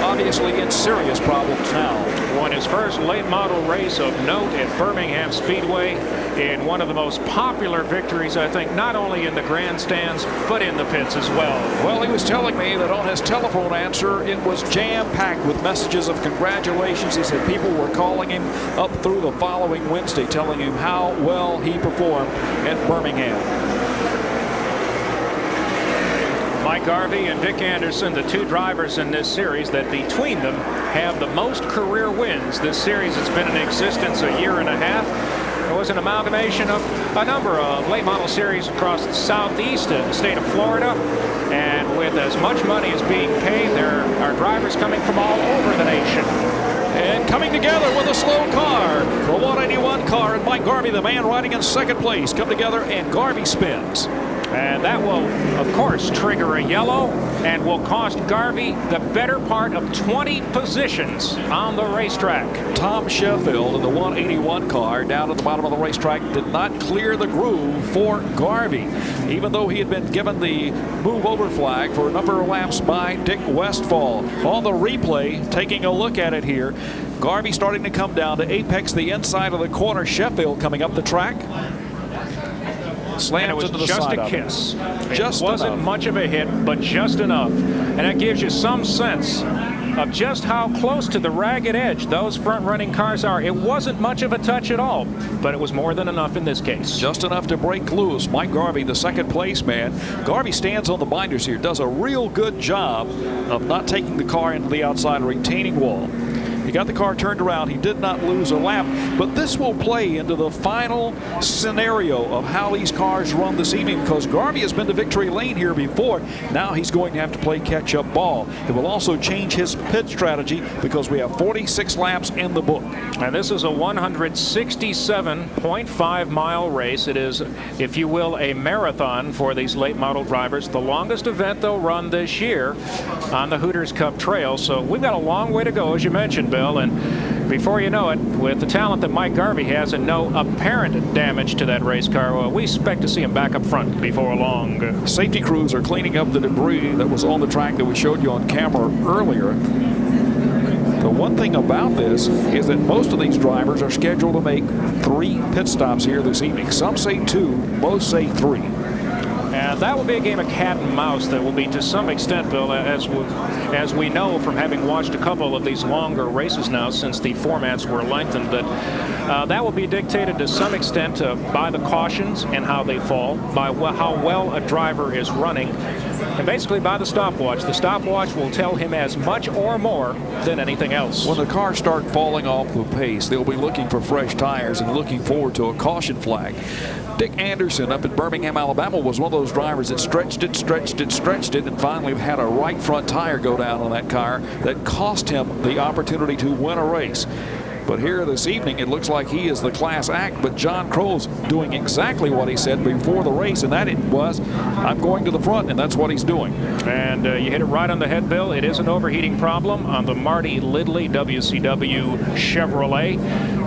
obviously in serious problems now. Won his first late model race of note at Birmingham Speedway in one of the most popular victories, I think, not only in the grandstands, but in the pits as well. Well, he was telling me that on his telephone answer, it was jam-packed with messages of congratulations. He said people were calling him up through the following Wednesday, telling him how well he performed at Birmingham. Mike Garvey and Dick Anderson, the 2 drivers in this series that between them have the most career wins. This series has been in existence a year and a half. It was an amalgamation of a number of late model series across the southeast of the state of Florida. And with as much money as being paid, there are drivers coming from all over the nation. And coming together with a slow car, the 181 car, and Mike Garvey, the man riding in second place, come together, and Garvey spins. And that will, of course, trigger a yellow and will cost Garvey the better part of 20 positions on the racetrack. Tom Sheffield in the 181 car down at the bottom of the racetrack did not clear the groove for Garvey, even though he had been given the move over flag for a number of laps by Dick Westfall. On the replay, taking a look at it here, Garvey starting to come down to apex the inside of the corner. Sheffield coming up the track. And it was just a kiss. Just it wasn't much of a hit, but just enough. And that gives you some sense of just how close to the ragged edge those front-running cars are. It wasn't much of a touch at all, but it was more than enough in this case. Just enough to break loose. Mike Garvey, the second place man. Garvey stands on the binders here, does a real good job of not taking the car into the outside retaining wall. He got the car turned around. He did not lose a lap, but this will play into the final scenario of how these cars run this evening, because Garvey has been to victory lane here before. Now he's going to have to play catch-up ball. It will also change his pit strategy because we have 46 laps in the book. And this is a 167.5-mile race. It is, if you will, a marathon for these late model drivers. The longest event they'll run this year on the Hooters Cup Trail. So we've got a long way to go, as you mentioned, Bill, and before you know it, with the talent that Mike Garvey has and no apparent damage to that race car, well, we expect to see him back up front before long. Safety crews are cleaning up the debris that was on the track that we showed you on camera earlier. The one thing about this is that most of these drivers are scheduled to make 3 pit stops here this evening. Some say 2, most say 3. And that will be a game of cat and mouse that will be, to some extent, Bill, as we know from having watched a couple of these longer races now since the formats were lengthened, that will be dictated to some extent by the cautions and how they fall, by how well a driver is running, and basically by the stopwatch. The stopwatch will tell him as much or more than anything else. When the cars start falling off the pace, they'll be looking for fresh tires and looking forward to a caution flag. Dick Anderson up in Birmingham, Alabama was one of those drivers that stretched it, and finally had a right front tire go down on that car that cost him the opportunity to win a race. But here this evening, it looks like he is the class act, but John Crow's doing exactly what he said before the race, and that it was, I'm going to the front, and that's what he's doing. And you hit it right on the head, Bill. It is an overheating problem on the Marty Lidley WCW Chevrolet.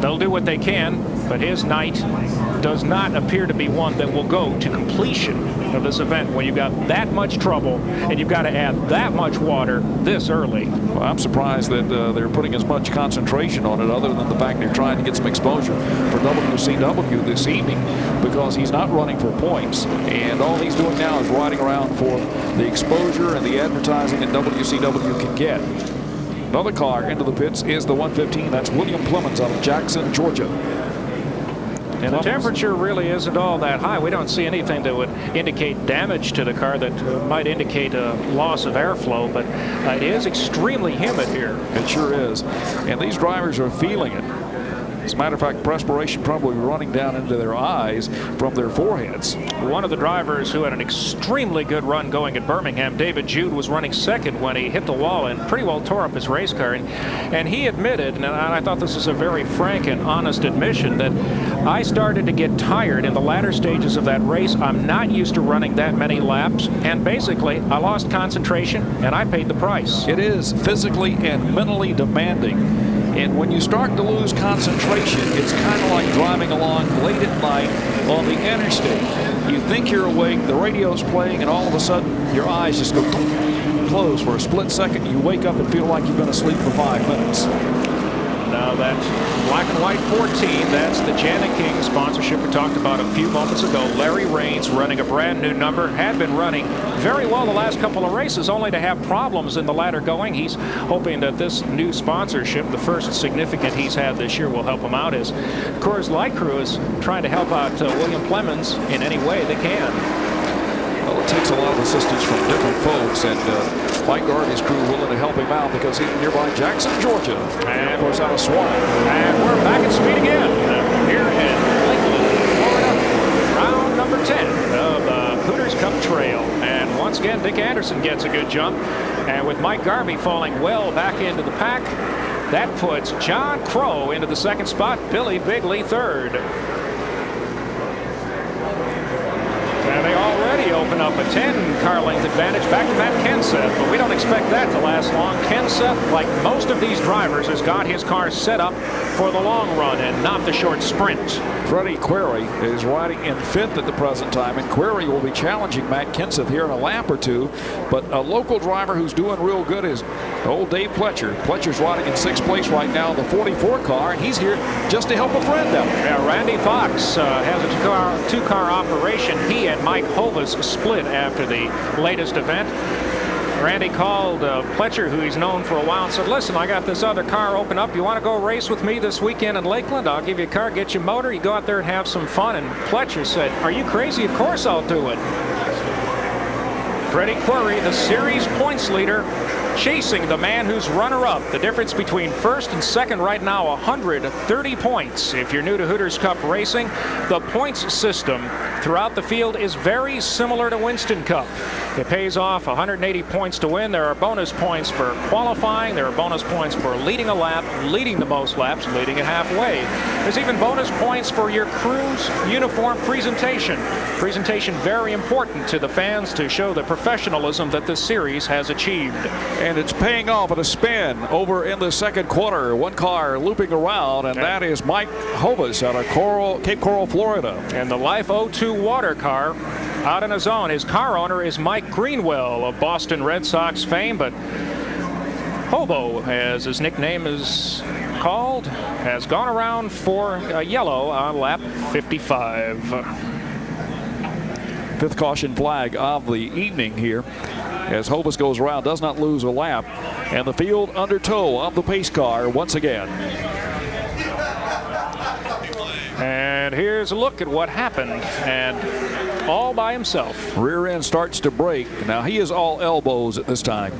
They'll do what they can, but his night does not appear to be one that will go to completion. of this event when you've got that much trouble and you've got to add that much water this early. Well, I'm surprised that they're putting as much concentration on it, other than the fact they're trying to get some exposure for WCW this evening, because he's not running for points, and all he's doing now is riding around for the exposure and the advertising that WCW can get. Another car into the pits is the 115. That's William Clemens out of Jackson, Georgia. And the temperature really isn't all that high. We don't see anything that would indicate damage to the car that might indicate a loss of airflow, but it is extremely humid here. It sure is. And these drivers are feeling it. As a matter of fact, perspiration probably running down into their eyes from their foreheads. One of the drivers who had an extremely good run going at Birmingham, David Jude, was running second when he hit the wall and pretty well tore up his race car. And he admitted, and I thought this was a very frank and honest admission, that I started to get tired in the latter stages of that race. I'm not used to running that many laps, and basically I lost concentration and I paid the price. It is physically and mentally demanding. And when you start to lose concentration, it's kind of like driving along late at night on the interstate. You think you're awake, the radio's playing, and all of a sudden your eyes just go close for a split second. You wake up and feel like you've been asleep for 5 minutes. Now that black and white 14, that's the Janet King sponsorship we talked about a few moments ago. Larry Raines running a brand new number, had been running very well the last couple of races, only to have problems in the ladder going. He's hoping that this new sponsorship, the first significant he's had this year, will help him out. His Coors Light crew is trying to help out William Clemens in any way they can. Well, it takes a lot of assistance from different folks, and Mike Garvey's crew willing to help him out because he's nearby Jackson, Georgia, and of course out of Swan. And we're back at speed again here in Lakeland, Florida. Round number 10 of the Hooters Cup Trail. And once again, Dick Anderson gets a good jump. And with Mike Garvey falling well back into the pack, that puts John Crow into the second spot, Billy Bigley third. And they already open up a 10-car length advantage back to Matt Kenseth, but we don't expect that to last long. Kenseth, like most of these drivers, has got his car set up for the long run and not the short sprint. Freddie Query is riding in fifth at the present time, and Query will be challenging Matt Kenseth here in a lap or two. But a local driver who's doing real good is old Dave Pletcher. Pletcher's riding in sixth place right now in the 44 car, and he's here just to help a friend out. Yeah, Randy Fox has a two-car operation. He and Mike Hovis split after the latest event. Randy called Pletcher, who he's known for a while, and said, listen, I got this other car open up. You want to go race with me this weekend in Lakeland? I'll give you a car, get you a motor. You go out there and have some fun. And Pletcher said, are you crazy? Of course I'll do it. Freddie Query, the series points leader, chasing the man who's runner-up. The difference between first and second right now, 130 points. If you're new to Hooters Cup racing, the points system throughout the field is very similar to Winston Cup. It pays off 180 points to win. There are bonus points for qualifying. There are bonus points for leading a lap, leading the most laps, leading it halfway. There's even bonus points for your crew's uniform presentation. Presentation very important to the fans to show the professionalism that this series has achieved. And it's paying off at a spin over in the second quarter. One car looping around, and that is Mike Hovis out of Cape Coral, Florida. And the Life 02 water car out on his own. His car owner is Mike Greenwell of Boston Red Sox fame, but Hobo, as his nickname is called, has gone around for yellow on lap 55. Fifth caution flag of the evening here as Hovis goes around, does not lose a lap, and the field under tow of the pace car once again. And here's a look at what happened, and all by himself. Rear end starts to break. Now he is all elbows at this time.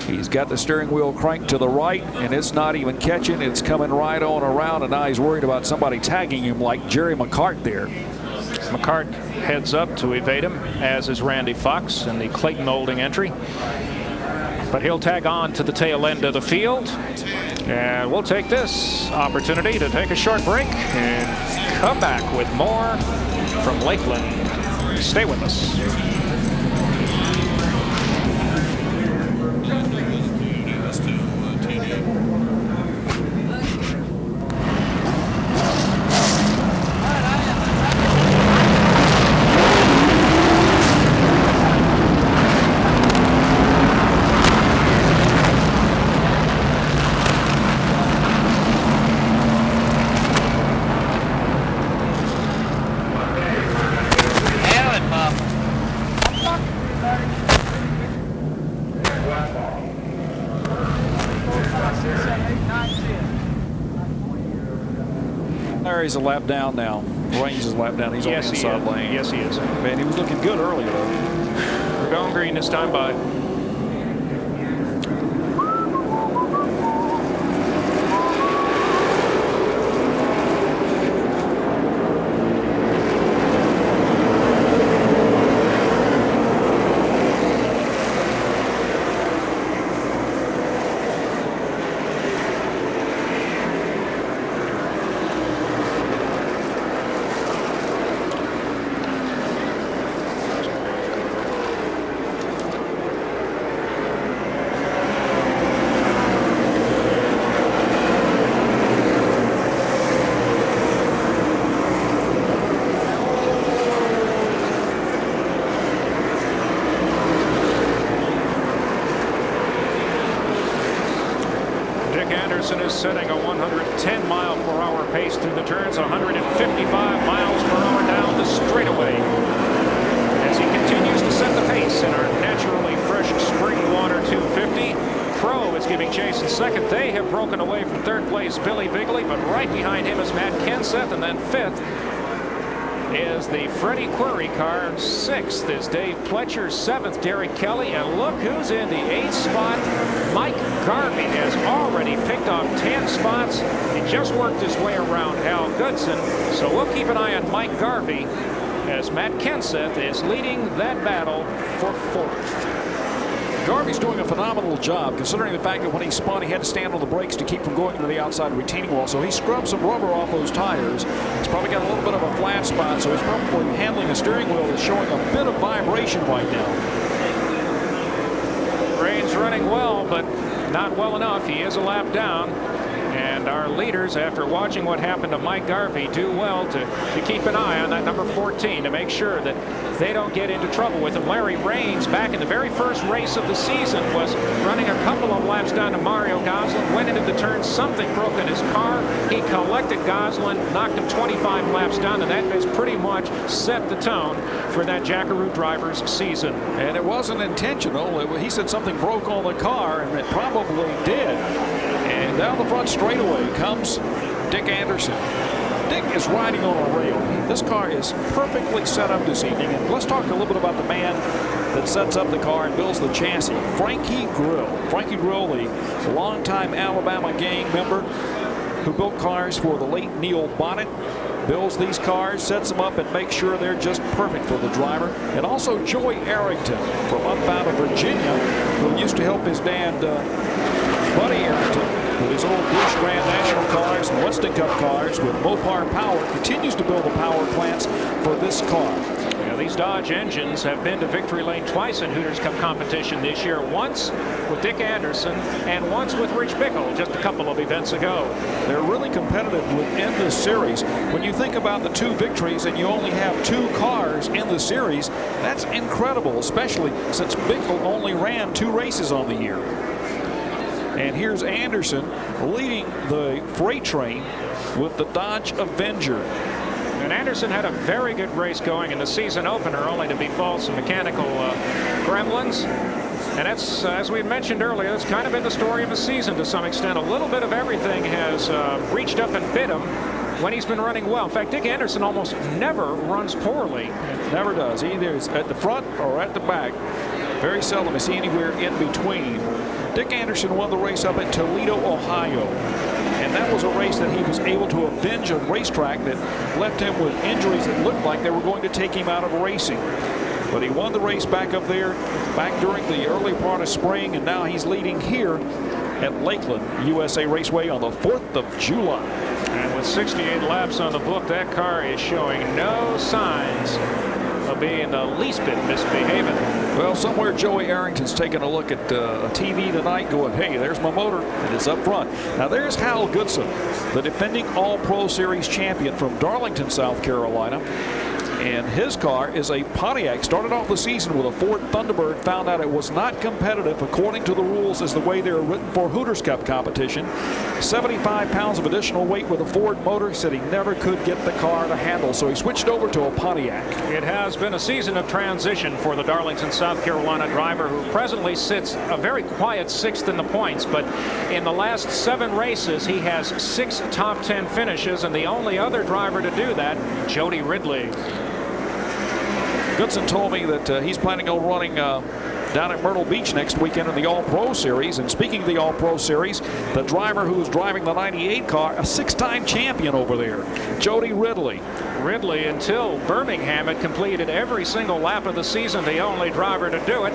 He's got the steering wheel cranked to the right, and it's not even catching. It's coming right on around, and now he's worried about somebody tagging him like Jerry McCart there. McCart heads up to evade him, as is Randy Fox in the Clayton Olding entry. But he'll tag on to the tail end of the field. And we'll take this opportunity to take a short break and come back with more from Lakeland. Stay with us. Larry's a lap down now. Raines is a lap down. He's on the inside lane. Yes, he is. Man, he was looking good earlier, though. We're going green this time, bud. Is setting a 110-mile-per-hour pace through the turns, 155 miles per hour down the straightaway as he continues to set the pace in our naturally fresh spring water 250. Pro is giving chase in second. They have broken away from third place Billy Bigley, but right behind him is Matt Kenseth, and then fifth is the Freddie Query car. Sixth is Dave Pletcher. Seventh, Derek Kelly. And look who's in the 8th spot. Mike Garvey has already picked off 10 spots. He just worked his way around Hal Goodson. So we'll keep an eye on Mike Garvey as Matt Kenseth is leading that battle for 4th. Garvey's doing a phenomenal job, considering the fact that when he spun, he had to stand on the brakes to keep from going into the outside retaining wall. So he scrubbed some rubber off those tires. He's probably got a little bit of a flat spot, so he's probably handling the steering wheel that's showing a bit of vibration right now. Raines running well, but not well enough. He is a lap down. And our leaders, after watching what happened to Mike Garvey, do well to keep an eye on that number 14 to make sure that they don't get into trouble with him. Larry Raines, back in the very first race of the season, was running a couple of laps down to Mario Gosselin, went into the turn, something broke in his car. He collected Gosselin, knocked him 25 laps down, and that has pretty much set the tone for that Jackaroo driver's season. And it wasn't intentional. He said something broke on the car, and it probably did. And down the front straightaway comes Dick Anderson. Dick is riding on a rail. This car is perfectly set up this evening. And let's talk a little bit about the man that sets up the car and builds the chassis, Frankie Grill. Frankie Grill, the longtime Alabama gang member who built cars for the late Neil Bonnet, builds these cars, sets them up, and makes sure they're just perfect for the driver. And also Joey Arrington from up out of Virginia, who used to help his dad, Buddy Arrington, with his old Bush Grand National cars and Weston Cup cars with Mopar Power, continues to build the power plants for this car. Yeah, these Dodge engines have been to victory lane twice in Hooters Cup competition this year, once with Dick Anderson and once with Rich Bickle just a couple of events ago. They're really competitive within this series. When you think about the 2 victories and you only have 2 cars in the series, that's incredible, especially since Bickle only ran 2 races on the year. And here's Anderson leading the freight train with the Dodge Avenger. And Anderson had a very good race going in the season opener, only to befall some mechanical gremlins. And that's, as we mentioned earlier, that's kind of been the story of the season to some extent. A little bit of everything has reached up and bit him when he's been running well. In fact, Dick Anderson almost never runs poorly. Never does. Either is at the front or at the back. Very seldom is he anywhere in between. Dick Anderson won the race up at Toledo, Ohio. And that was a race that he was able to avenge a racetrack that left him with injuries that looked like they were going to take him out of racing. But he won the race back up there, back during the early part of spring, and now he's leading here at Lakeland, USA Raceway on the 4th of July. And with 68 laps on the book, that car is showing no signs of being the least bit misbehaving. Well, somewhere Joey Arrington's taking a look at a TV tonight going, hey, there's my motor, and it's up front. Now there's Hal Goodson, the defending All-Pro Series champion from Darlington, South Carolina. And his car is a Pontiac. Started off the season with a Ford Thunderbird. Found out it was not competitive according to the rules as the way they were written for Hooters Cup competition. 75 pounds of additional weight with a Ford motor. He said he never could get the car to handle, so he switched over to a Pontiac. It has been a season of transition for the Darlington, South Carolina driver, who presently sits a very quiet 6th in the points, but in the last 7 races he has 6 top 10 finishes, and the only other driver to do that, Jody Ridley. Goodson told me that he's planning on running down at Myrtle Beach next weekend in the All-Pro Series. And speaking of the All-Pro Series, the driver who's driving the 98 car, a 6-time champion over there, Jody Ridley. Ridley, until Birmingham, had completed every single lap of the season, the only driver to do it.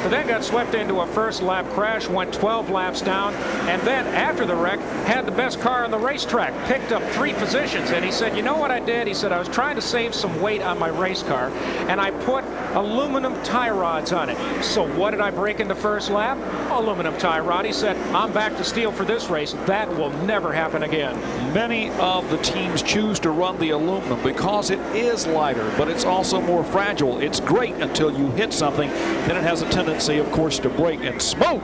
But then got swept into a first lap crash, went 12 laps down, and then after the wreck had the best car on the racetrack, picked up 3 positions. And he said, you know what I did? He said, I was trying to save some weight on my race car, and I put aluminum tie rods on it. So what did I break in the first lap? Aluminum tie rod. He said, I'm back to steel for this race. That will never happen again. Many of the teams choose to run the aluminum because it is lighter, but it's also more fragile. It's great until you hit something. Then it has a tendency, of course, to break and smoke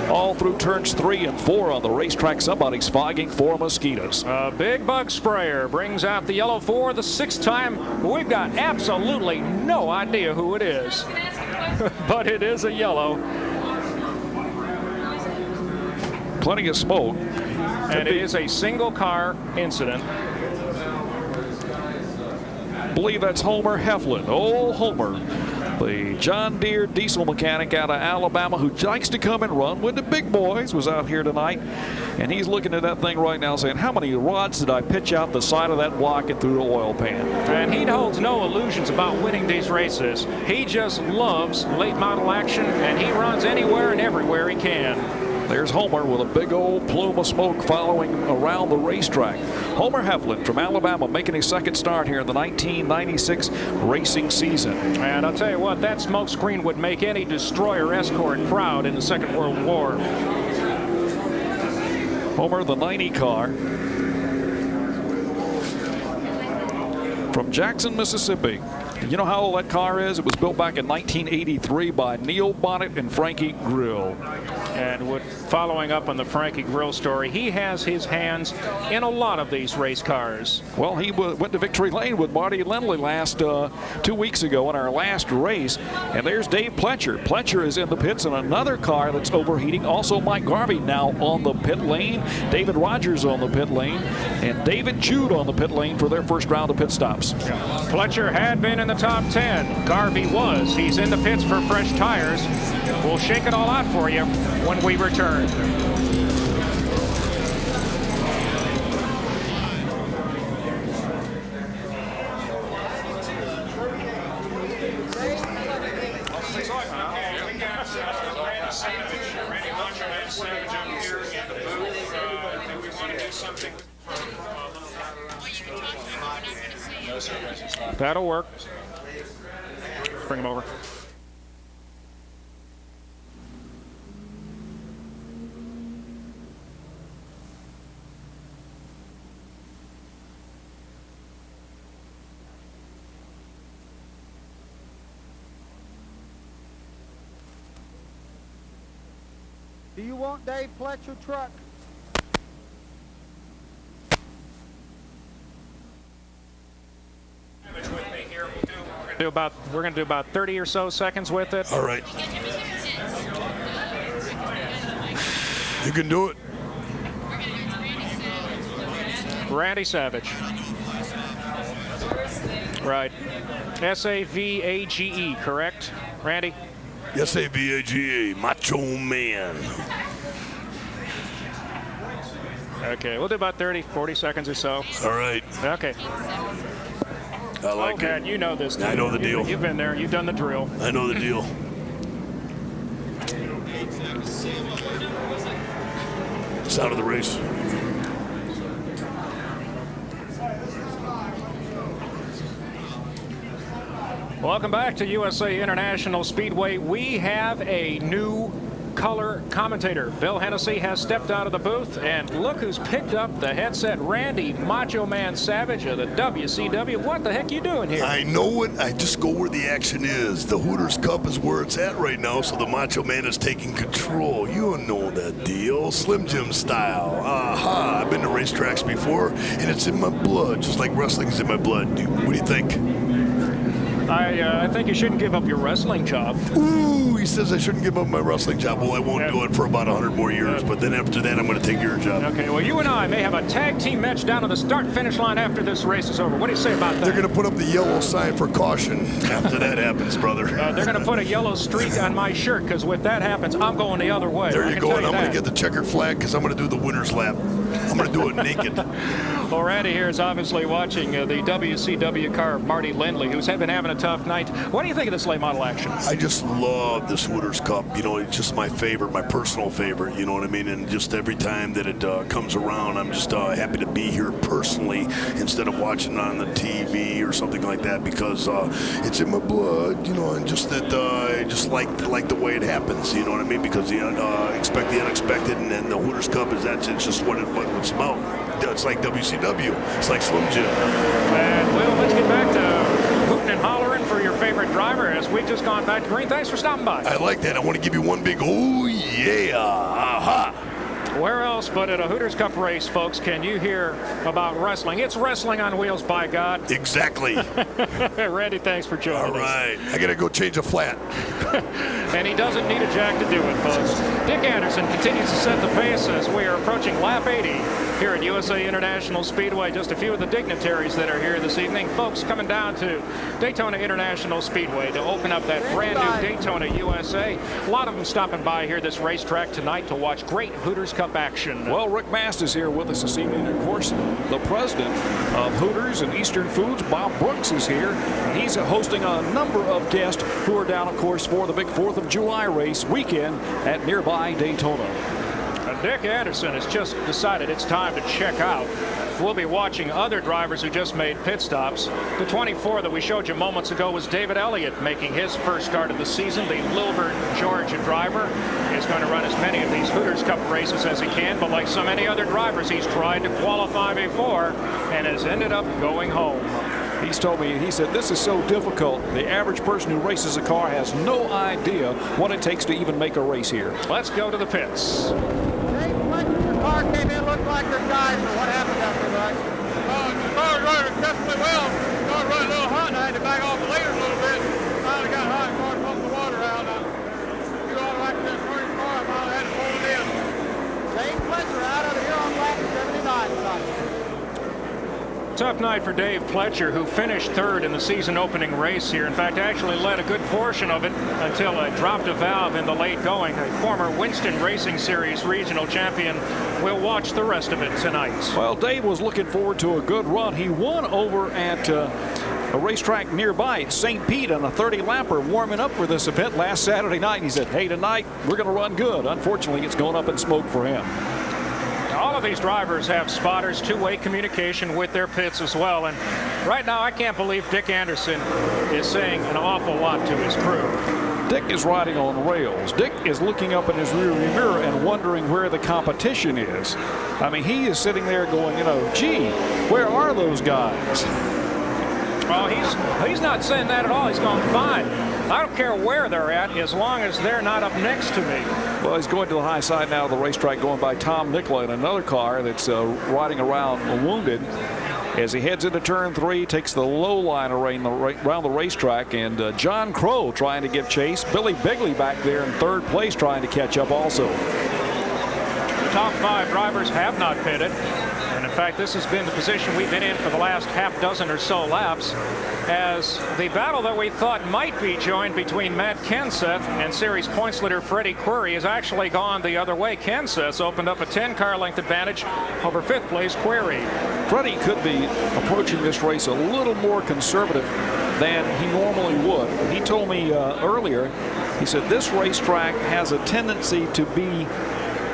all through turns 3 and 4 on the racetrack. Somebody's fogging for mosquitoes. A big bug sprayer brings out the yellow for the 6th time. We've got absolutely no idea who it is, but it is a yellow. Plenty of smoke. And it is a single car incident. I believe that's Homer Heflin. Oh, Homer, the John Deere diesel mechanic out of Alabama who likes to come and run with the big boys, was out here tonight. And he's looking at that thing right now saying, how many rods did I pitch out the side of that block and through the oil pan? And he holds no illusions about winning these races. He just loves late model action, and he runs anywhere and everywhere he can. There's Homer with a big old plume of smoke following around the racetrack. Homer Heflin from Alabama making his 2nd start here in the 1996 racing season. And I'll tell you what, that smoke screen would make any destroyer escort proud in the Second World War. Homer, the 90 car from Jackson, Mississippi. You know how old that car is? It was built back in 1983 by Neil Bonnet and Frankie Grill. And following up on the Frankie Grill story, he has his hands in a lot of these race cars. Well, he went to Victory Lane with Marty Lindley last 2 weeks ago in our last race. And there's Dave Pletcher. Pletcher is in the pits in another car that's overheating. Also Mike Garvey now on the pit lane. David Rogers on the pit lane. And David Jude on the pit lane for their first round of pit stops. Pletcher had been in the top 10. Garvey was. He's in the pits for fresh tires. We'll shake it all out for you when we return. That'll work. Bring him over. Do you want Dave Pletcher truck? We're going to do about 30 or so seconds with it. All right. You can do it. Randy Savage. Right. S-A-V-A-G-E, correct, Randy? S-A-V-A-G-E, Macho Man. Okay, we'll do about 30, 40 seconds or so. All right. Okay. I like it. You know this. I know the deal. You've been there. You've done the drill. I know the deal. Sound of the race. Welcome back to USA International Speedway. We have a new color commentator. Bill Hennessy has stepped out of the booth, and look who's picked up the headset. Randy Macho Man Savage of the WCW. What the heck you doing here? I know it. I just go where the action is. The Hooters Cup is where it's at right now, so the Macho Man is taking control. You know that deal. Slim Jim style. Aha. I've been to racetracks before, and it's in my blood, just like wrestling's in my blood. What do you think? I think you shouldn't give up your wrestling job. Ooh, he says I shouldn't give up my wrestling job. Well, I won't do it for about 100 more years, but then after that, I'm going to take your job. Okay, well, you and I may have a tag team match down on the start-finish line after this race is over. What do you say about that? They're going to put up the yellow sign for caution after that happens, brother. They're going to put a yellow streak on my shirt, because if that happens, I'm going the other way. There you go, and I'm going to get the checkered flag because I'm going to do the winner's lap. I'm going to do it naked. Well, Randy here is obviously watching the WCW car of Marty Lindley, who's been having a tough night. What do you think of this late model action? I just love this Hooters Cup. You know, it's just my favorite, my personal favorite, you know what I mean? And just every time that it comes around, I'm just happy to be here personally instead of watching it on the TV or something like that, because it's in my blood, you know, and just that I just like the way it happens, you know what I mean? Because you expect the unexpected, and then the Hooters Cup it's just what it's about. It's like WCW. It's like Slim Jim. And, well, let's get back to hooting and hollering for your favorite driver as we've just gone back to green. Thanks for stopping by. I like that. I want to give you one big, oh, yeah, aha. Where else but at a Hooters Cup race, folks, can you hear about wrestling? It's wrestling on wheels, by God. Exactly. Randy, thanks for joining us. All right. I got to go change a flat. And he doesn't need a jack to do it, folks. Dick Anderson continues to set the pace as we are approaching lap 80 here at USA International Speedway. Just a few of the dignitaries that are here this evening. Folks coming down to Daytona International Speedway to open up that brand new Daytona USA. A lot of them stopping by here this racetrack tonight to watch great Hooters Cup action. Well, Rick Mast is here with us this evening. Of course, the president of Hooters and Eastern Foods, Bob Brooks, is here. He's hosting a number of guests who are down, of course, for the big 4th of July race weekend at nearby Daytona. Dick Anderson has just decided it's time to check out. We'll be watching other drivers who just made pit stops. The 24 that we showed you moments ago was David Elliott making his first start of the season. The Lilburn, Georgia driver is going to run as many of these Hooters Cup races as he can, but like so many other drivers, he's tried to qualify before and has ended up going home. He's told me, he said, this is so difficult. The average person who races a car has no idea what it takes to even make a race here. Let's go to the pits. The car came in, looked like they're diving. What happened after that? The car was running exceptionally well. The car was running a little hot, and I had to back off the leaders a little bit. Finally got hot, the car pumped the water out. You ought to like this running car, I finally had to pull it in. Dave Fletcher out of here on lap 79 tonight. Tough night for Dave Pletcher, who finished third in the season opening race here. In fact, actually led a good portion of it until dropped a valve in the late going. A former Winston Racing Series regional champion will watch the rest of it tonight. Well, Dave was looking forward to a good run. He won over at a racetrack nearby at St. Pete on a 30-lapper warming up for this event last Saturday night. And he said, hey, tonight we're going to run good. Unfortunately, it's going up in smoke for him. All of these drivers have spotters, two-way communication with their pits as well. And right now, I can't believe Dick Anderson is saying an awful lot to his crew. Dick is riding on rails. Dick is looking up in his rearview mirror and wondering where the competition is. I mean, he is sitting there going, you know, gee, where are those guys? Well, he's not saying that at all. He's going, fine. I don't care where they're at as long as they're not up next to me. Well, he's going to the high side now of the racetrack, going by Tom Nicola in another car that's riding around wounded. As he heads into turn 3, takes the low line around the racetrack, and John Crow trying to give chase. Billy Bigley back there in third place trying to catch up also. The top 5 drivers have not pitted. And in fact, this has been the position we've been in for the last half dozen or so laps, as the battle that we thought might be joined between Matt Kenseth and series points leader Freddie Query has actually gone the other way. Kenseth's opened up a 10-car length advantage over 5th place Query. Freddie could be approaching this race a little more conservative than he normally would. He told me earlier, he said this racetrack has a tendency to be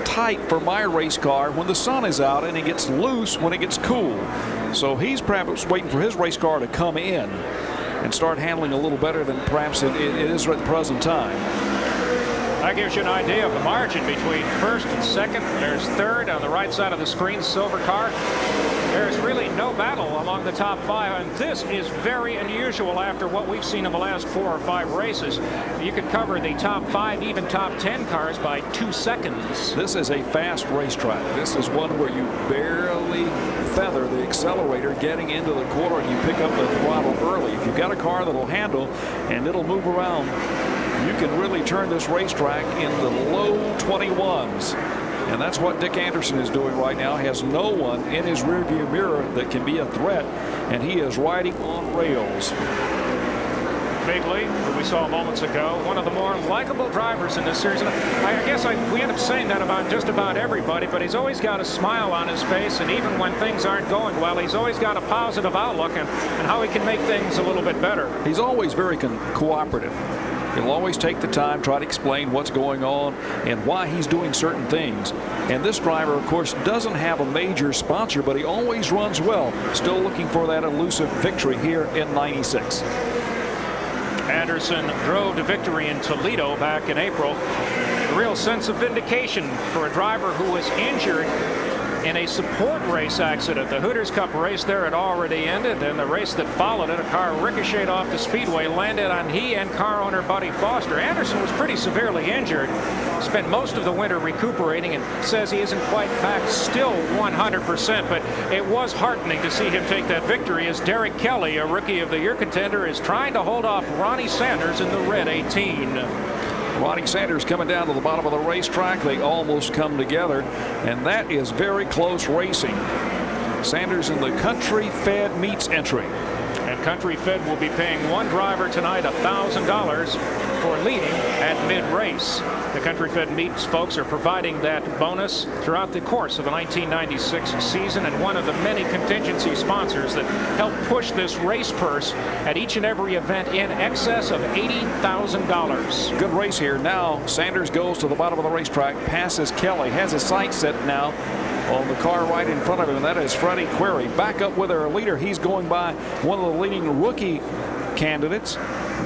tight for my race car when the sun is out, and it gets loose when it gets cool. So he's perhaps waiting for his race car to come in and start handling a little better than perhaps it is at the present time. That gives you an idea of the margin between first and second. There's third on the right side of the screen, silver car. There's really no battle among the top 5, and this is very unusual after what we've seen in the last 4 or 5 races. You could cover the top 5, even top 10 cars by 2 seconds. This is a fast racetrack. This is one where you barely feather the accelerator getting into the corner and you pick up the throttle early. If you've got a car that'll handle and it'll move around, you can really turn this racetrack in the low 21s. And that's what Dick Anderson is doing right now. He has no one in his rearview mirror that can be a threat, and he is riding on rails. Bigley, who we saw moments ago, one of the more likable drivers in this series. And I guess we end up saying that about just about everybody, but he's always got a smile on his face, and even when things aren't going well, he's always got a positive outlook and how he can make things a little bit better. He's always very cooperative. He'll always take the time, try to explain what's going on and why he's doing certain things. And this driver, of course, doesn't have a major sponsor, but he always runs well. Still looking for that elusive victory here in '96. Anderson drove to victory in Toledo back in April. A real sense of vindication for a driver who was injured in a support race accident. The Hooters Cup race there had already ended, and the race that followed it, a car ricocheted off the speedway, landed on he and car owner Buddy Foster. Anderson was pretty severely injured, spent most of the winter recuperating, and says he isn't quite back still 100%, but it was heartening to see him take that victory as Derek Kelly, a Rookie of the Year contender, is trying to hold off Ronnie Sanders in the red 18. Ronnie Sanders coming down to the bottom of the racetrack. They almost come together, and that is very close racing. Sanders in the Country Fed meets entry. And Country Fed will be paying one driver tonight $1,000 for leading at mid-race. The Country Fed Meets folks are providing that bonus throughout the course of the 1996 season, and one of the many contingency sponsors that help push this race purse at each and every event in excess of $80,000. Good race here. Now Sanders goes to the bottom of the racetrack, passes Kelly, has his sights set now on the car right in front of him, and that is Freddie Query. Back up with our leader. He's going by one of the leading rookie candidates,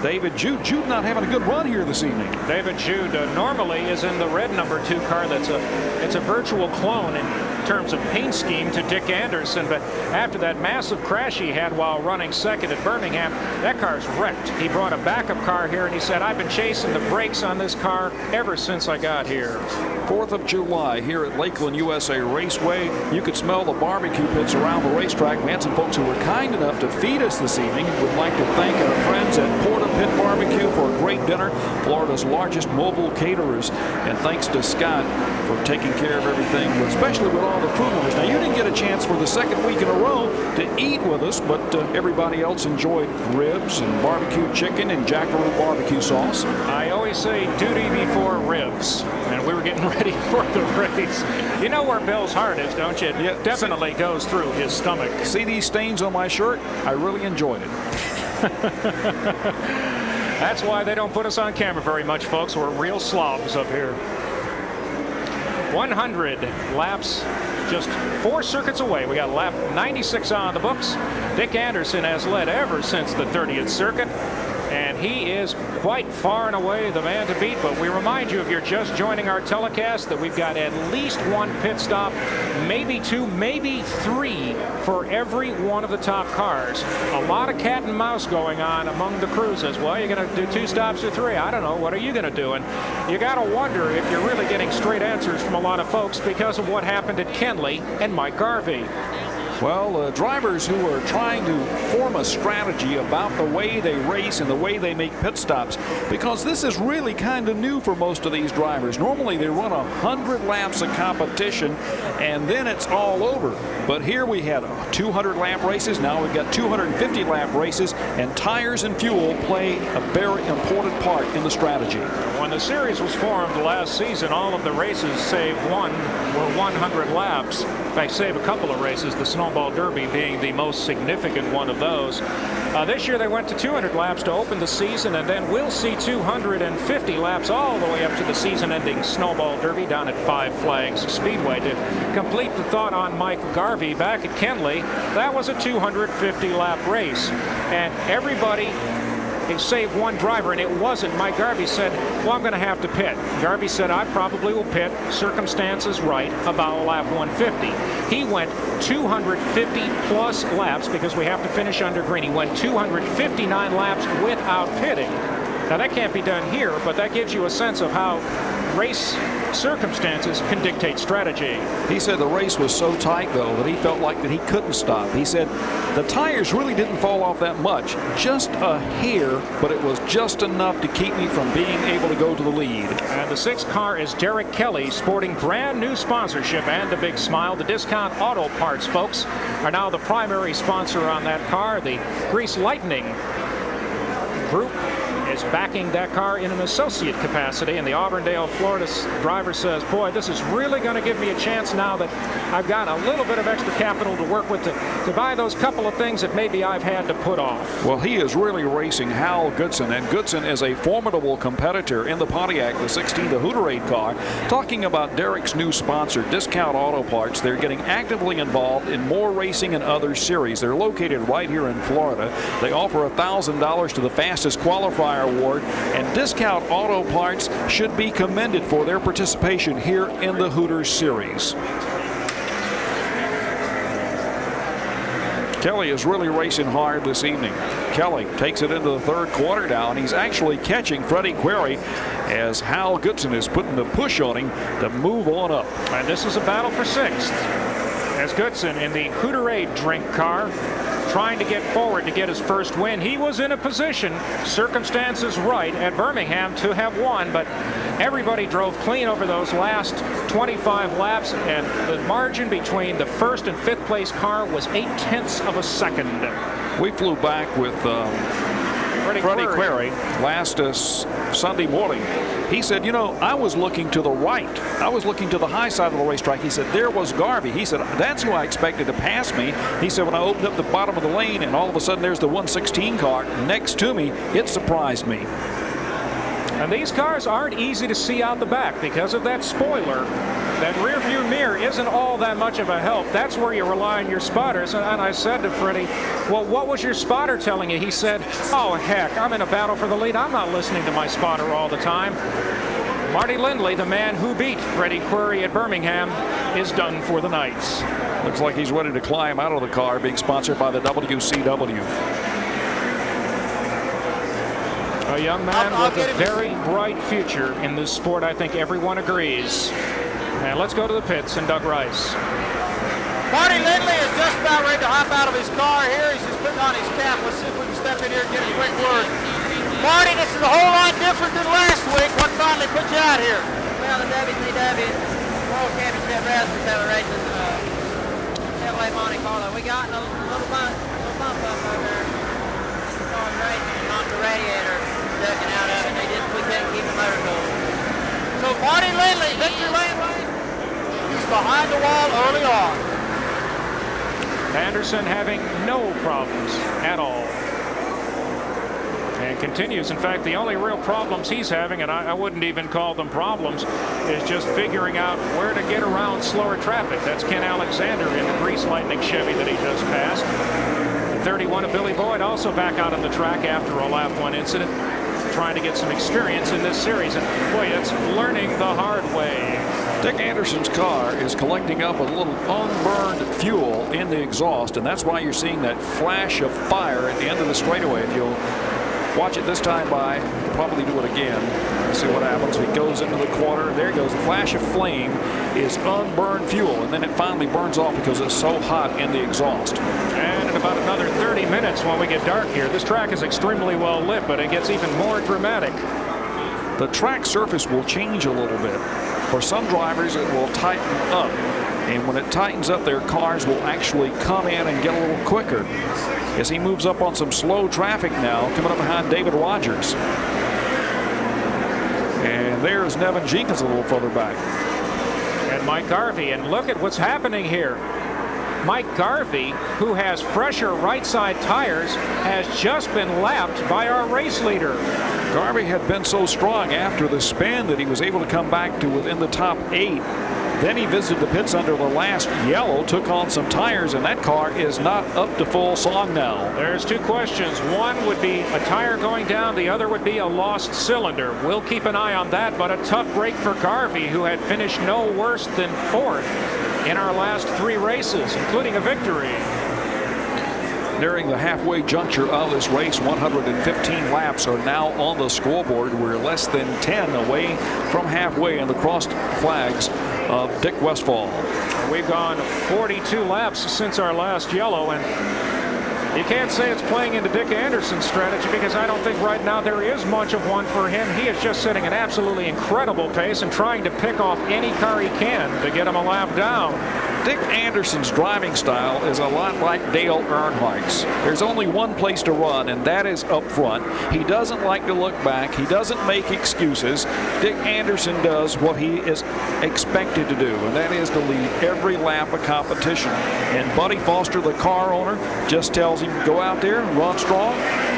David Jude. Jude not having a good run here this evening. David Jude normally is in the red number 2 car. It's a virtual clone in terms of paint scheme to Dick Anderson, but after that massive crash he had while running second at Birmingham, that car's wrecked. He brought a backup car here, and he said, I've been chasing the brakes on this car ever since I got here. 4th of July here at Lakeland USA Raceway. You could smell the barbecue pits around the racetrack. We had some folks who were kind enough to feed us this evening. We'd like to thank our friends at Porta Pit Barbecue for a great dinner, Florida's largest mobile caterers. And thanks to Scott for taking care of everything, especially with all the crew members. Now, you didn't get a chance for the second week in a row to eat with us, but everybody else enjoyed ribs and barbecue chicken and jackaroo barbecue sauce. I always say duty before ribs, and we were getting ready for the race. You know where Bill's heart is, don't you? Yeah, it definitely goes through his stomach. See these stains on my shirt? I really enjoyed it. That's why they don't put us on camera very much, folks. We're real slobs up here. 100 laps, just 4 circuits away. We got lap 96 on the books. Dick Anderson has led ever since the 30th circuit, and he is quite far and away the man to beat. But we remind you, if you're just joining our telecast, that we've got at least 1 pit stop, maybe 2, maybe 3 for every one of the top cars. A lot of cat and mouse going on among the crews as well. You're going to do 2 stops or 3. I don't know. What are you going to do? And you got to wonder if you're really getting straight answers from a lot of folks because of what happened at Kenley and Mike Garvey. Well, drivers who are trying to form a strategy about the way they race and the way they make pit stops, because this is really kind of new for most of these drivers. Normally they run 100 laps of competition and then it's all over. But here we had 200 lap races. Now we've got 250 lap races, and tires and fuel play a very important part in the strategy. When the series was formed last season, all of the races save one were 100 laps. In fact, save a couple of races, the Snowball Derby being the most significant one of those. This year they went to 200 laps to open the season, and then we'll see 250 laps all the way up to the season-ending Snowball Derby down at Five Flags Speedway. To complete the thought on Mike Garvey back at Kenley, that was a 250 lap race, and everybody save one driver, and it wasn't. Mike Garvey said, well, I'm going to have to pit. Garvey said, I probably will pit, circumstances right, about lap 150. He went 250 plus laps because we have to finish under green. He went 259 laps without pitting. Now that can't be done here, but that gives you a sense of how race circumstances can dictate strategy. He said the race was so tight, though, that he felt like that he couldn't stop. He said the tires really didn't fall off that much, just a hair, but it was just enough to keep me from being able to go to the lead. And the 6th car is Derek Kelly, sporting brand new sponsorship and a big smile. The Discount Auto Parts folks are now the primary sponsor on that car. The Grease Lightning group is backing that car in an associate capacity, and the Auburndale, Florida driver says, boy, this is really going to give me a chance now that I've got a little bit of extra capital to work with to buy those couple of things that maybe I've had to put off. Well, he is really racing Hal Goodson, and Goodson is a formidable competitor in the Pontiac, the 16, the Hooterade car. Talking about Derek's new sponsor, Discount Auto Parts, they're getting actively involved in more racing and other series. They're located right here in Florida. They offer $1,000 to the fastest qualifier award, and Discount Auto Parts should be commended for their participation here in the Hooters series. Kelly is really racing hard this evening. Kelly takes it into the 3rd quarter now, and he's actually catching Freddie Query as Hal Goodson is putting the push on him to move on up. And this is a battle for 6th as Goodson in the Hooterade drink car trying to get forward to get his first win. He was in a position, circumstances right, at Birmingham to have won, but everybody drove clean over those last 25 laps, and the margin between the 1st and 5th place car was 0.8 of a second. We flew back with Freddie Query last Sunday morning. He said, you know, I was looking to the right. I was looking to the high side of the racetrack. He said, there was Garvey. He said, that's who I expected to pass me. He said, when I opened up the bottom of the lane and all of a sudden there's the 116 car next to me, it surprised me. And these cars aren't easy to see out the back because of that spoiler. That rear view mirror isn't all that much of a help. That's where you rely on your spotters. And I said to Freddie, well, what was your spotter telling you? He said, oh, heck, I'm in a battle for the lead. I'm not listening to my spotter all the time. Marty Lindley, the man who beat Freddie Query at Birmingham, is done for the night. Looks like he's ready to climb out of the car, being sponsored by the WCW. A young man with a very bright future in this sport, I think everyone agrees. And let's go to the pits and Doug Rice. Marty Lindley is just about ready to hop out of his car here. He's just putting on his cap. Let's see if we can step in here and get a quick word. Marty, this is a whole lot different than last week. What finally put you out here? Well, the WCW World Championship Wrestling Federation Chevrolet Monte Carlo. We got in a little bump up over there. Started racing and knocked the radiator ducking out of it. We couldn't keep the motor cool. So Marty Lindley, Victor Lane, he's behind the wall early on. Anderson having no problems at all. And continues. In fact, the only real problems he's having, and I wouldn't even call them problems, is just figuring out where to get around slower traffic. That's Ken Alexander in the Grease Lightning Chevy that he just passed. The 31 of Billy Boyd also back out on the track after a lap 1 incident, trying to get some experience in this series. And boy, it's learning the hard way. Dick Anderson's car is collecting up a little unburned fuel in the exhaust, and that's why you're seeing that flash of fire at the end of the straightaway. If you'll watch it this time by, you'll probably do it again. Let's see what happens. He goes into the corner. There goes. The flash of flame is unburned fuel, and then it finally burns off because it's so hot in the exhaust. And in about another 30 minutes when we get dark here, this track is extremely well lit, but it gets even more dramatic. The track surface will change a little bit. For some drivers, it will tighten up. And when it tightens up, their cars will actually come in and get a little quicker. As he moves up on some slow traffic now, coming up behind David Rogers. And there's Nevin Jenkins a little further back. And Mike Garvey, and look at what's happening here. Mike Garvey, who has fresher right side tires, has just been lapped by our race leader. Garvey had been so strong after the spin that he was able to come back to within the top 8. Then he visited the pits under the last yellow, took on some tires, and that car is not up to full song now. There's two questions. One would be a tire going down. The other would be a lost cylinder. We'll keep an eye on that, but a tough break for Garvey, who had finished no worse than 4th in our last 3 races, including a victory. Nearing the halfway juncture of this race, 115 laps are now on the scoreboard. We're less than 10 away from halfway in the crossed flags of Dick Westfall. We've gone 42 laps since our last yellow, and you can't say it's playing into Dick Anderson's strategy, because I don't think right now there is much of one for him. He is just setting an absolutely incredible pace and trying to pick off any car he can to get him a lap down. Dick Anderson's driving style is a lot like Dale Earnhardt's. There's only one place to run, and that is up front. He doesn't like to look back. He doesn't make excuses. Dick Anderson does what he is expected to do, and that is to lead every lap of competition. And Buddy Foster, the car owner, just tells him, go out there and run strong.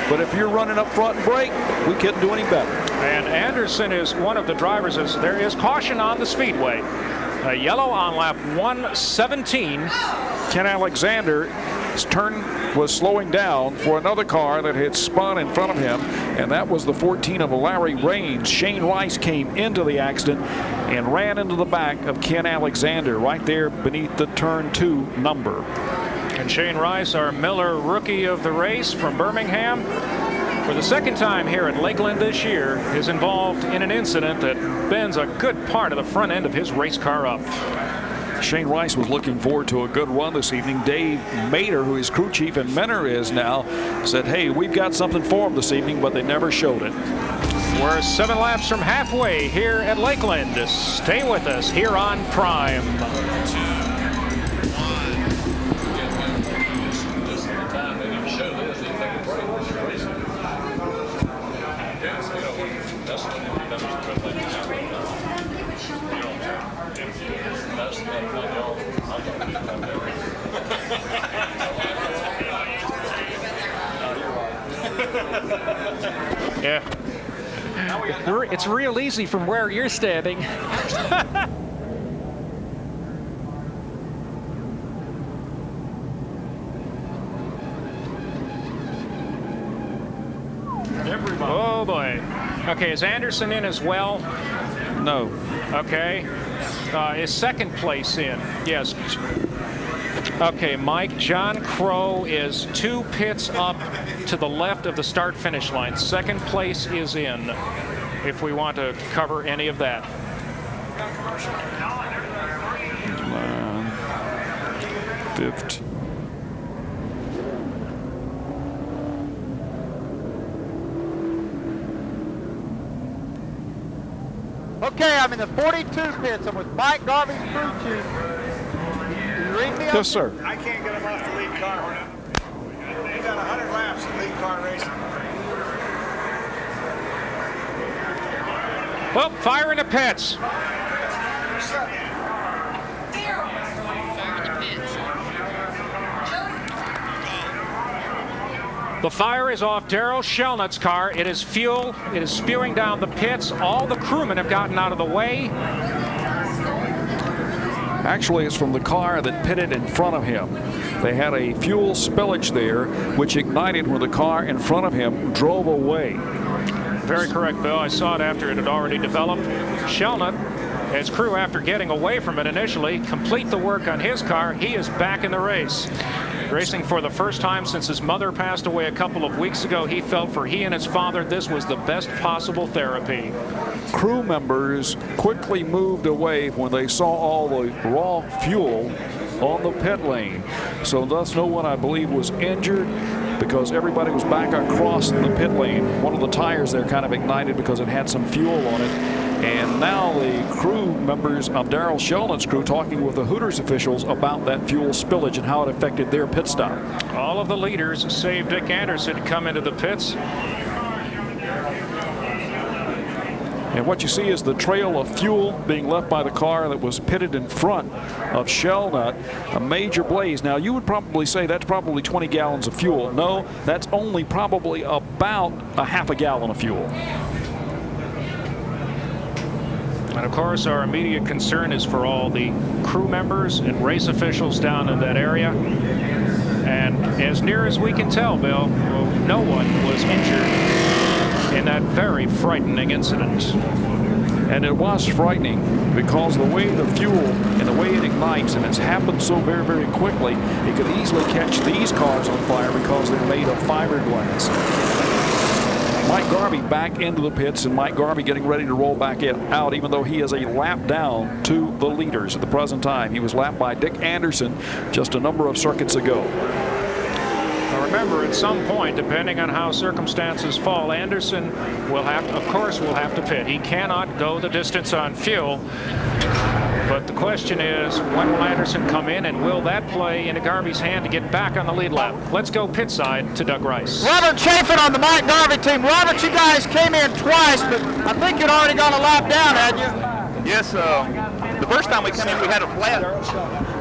But if you're running up front and brake, we couldn't do any better. And Anderson is one of the drivers. As there is caution on the speedway. A yellow on lap 117. Ken Alexander's turn was slowing down for another car that had spun in front of him, and that was the 14 of Larry Raines. Shane Rice came into the accident and ran into the back of Ken Alexander right there beneath the turn 2 number. And Shane Rice, our Miller Rookie of the Race from Birmingham, for the second time here at Lakeland this year, is involved in an incident that bends a good part of the front end of his race car up. Shane Rice was looking forward to a good run this evening. Dave Mater, who is crew chief and Menor is now, said, hey, we've got something for him this evening, but they never showed it. We're 7 laps from halfway here at Lakeland. Stay with us here on Prime. Yeah. It's real easy from where you're standing. Oh boy. Okay, is Anderson in as well? No. Okay. Is second place in? Yes. Okay, Mike, John Crow is 2 pits up to the left of the start-finish line. Second place is in, if we want to cover any of that. 5th. Okay, I'm in the 42 pits. I'm with Mike Garvey's crew chief. Can you read me? Yes, sir. I can't get him off the lead car. He got 100 laps in lead car racing. Well, fire in the pits. The fire is off Darrell Shelnutt's car. It is fuel. It is spewing down the pits. All the crewmen have gotten out of the way. Actually, it's from the car that pitted in front of him. They had a fuel spillage there, which ignited when the car in front of him drove away. Very correct, Bill. I saw it after it had already developed. Shelnut, his crew, after getting away from it initially, complete the work on his car. He is back in the race. Racing for the first time since his mother passed away a couple of weeks ago. He felt for he and his father this was the best possible therapy. Crew members quickly moved away when they saw all the raw fuel on the pit lane. So thus no one, I believe, was injured because everybody was back across the pit lane. One of the tires there kind of ignited because it had some fuel on it. And now the crew members of Darrell Shelnutt's crew talking with the Hooters officials about that fuel spillage and how it affected their pit stop. All of the leaders, save Dick Anderson, come into the pits. And what you see is the trail of fuel being left by the car that was pitted in front of Shelnut, a major blaze. Now, you would probably say that's probably 20 gallons of fuel. No, that's only probably about a half a gallon of fuel. And of course, our immediate concern is for all the crew members and race officials down in that area. And as near as we can tell, Bill, no one was injured in that very frightening incident. And it was frightening because the way the fuel and the way it ignites, and it's happened so very, very quickly, it could easily catch these cars on fire because they're made of fiberglass. Mike Garvey back into the pits, and Mike Garvey getting ready to roll back out, even though he is a lap down to the leaders at the present time. He was lapped by Dick Anderson just a number of circuits ago. Now remember, at some point, depending on how circumstances fall, Anderson will have to, of course, will have to pit. He cannot go the distance on fuel. But the question is, when will Anderson come in, and will that play into Garvey's hand to get back on the lead lap? Let's go pit side to Doug Rice. Robert Chafin on the Mike Garvey team. Robert, you guys came in twice, but I think you'd already gone a lap down, hadn't you? Yes, the first time we came in, we had a flat,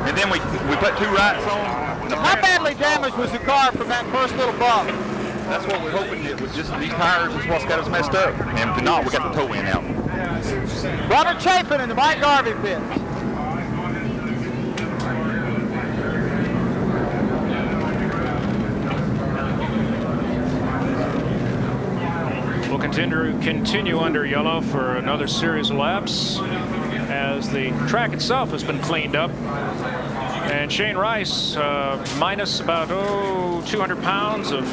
and then we put 2 rights on. How badly damaged was the car from that first little bump? That's what we're hoping. It was just these tires is what's got us messed up. And if not, we got the toe end out. Robert Chapin in the Mike Garvey pit. We'll continue under yellow for another series of laps as the track itself has been cleaned up. And Shane Rice minus about 200 pounds of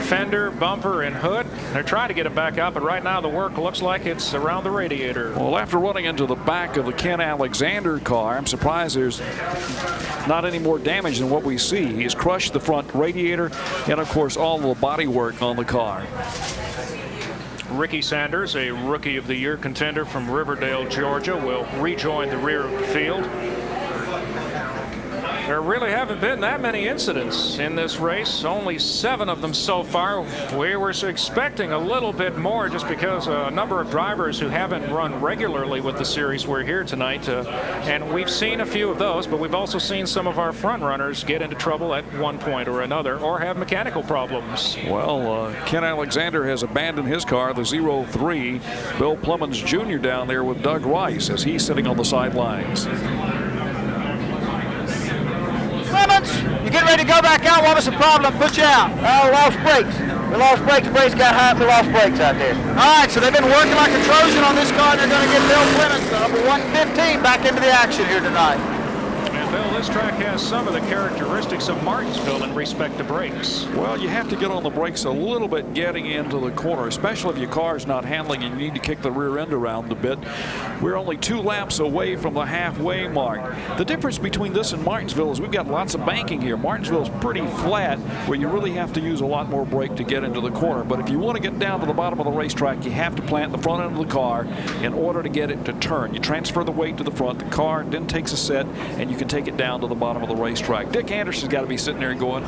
fender, bumper, and hood. They're trying to get it back out, but right now the work looks like it's around the radiator. Well, after running into the back of the Ken Alexander car, I'm surprised there's not any more damage than what we see. He's crushed the front radiator and, of course, all the body work on the car. Ricky Sanders, a Rookie of the Year contender from Riverdale, Georgia, will rejoin the rear of the field. There really haven't been that many incidents in this race, only 7 of them so far. We were expecting a little bit more just because a number of drivers who haven't run regularly with the series were here tonight. And we've seen a few of those, but we've also seen some of our front runners get into trouble at one point or another or have mechanical problems. Well, Ken Alexander has abandoned his car, the 03. Bill Plemmons Jr. down there with Doug Rice as he's sitting on the sidelines. Clemens, you getting ready to go back out? What was the problem? Put you out. Oh, lost brakes. We lost brakes. Brakes got hot. We lost brakes out there. All right, so they've been working like a Trojan on this car, and they're going to get Bill Clemens, the number 115, back into the action here tonight. And Bill, this track has some of the characteristics of Martinsville in respect to brakes. Well, you have to get on the brakes a little bit getting into the corner, especially if your car's not handling and you need to kick the rear end around a bit. We're only 2 laps away from the halfway mark. The difference between this and Martinsville is we've got lots of banking here. Martinsville's pretty flat where you really have to use a lot more brake to get into the corner. But if you want to get down to the bottom of the racetrack, you have to plant the front end of the car in order to get it to turn. You transfer the weight to the front, the car then takes a set, and you can take it down to the bottom of the racetrack. Dick Anderson's got to be sitting there going,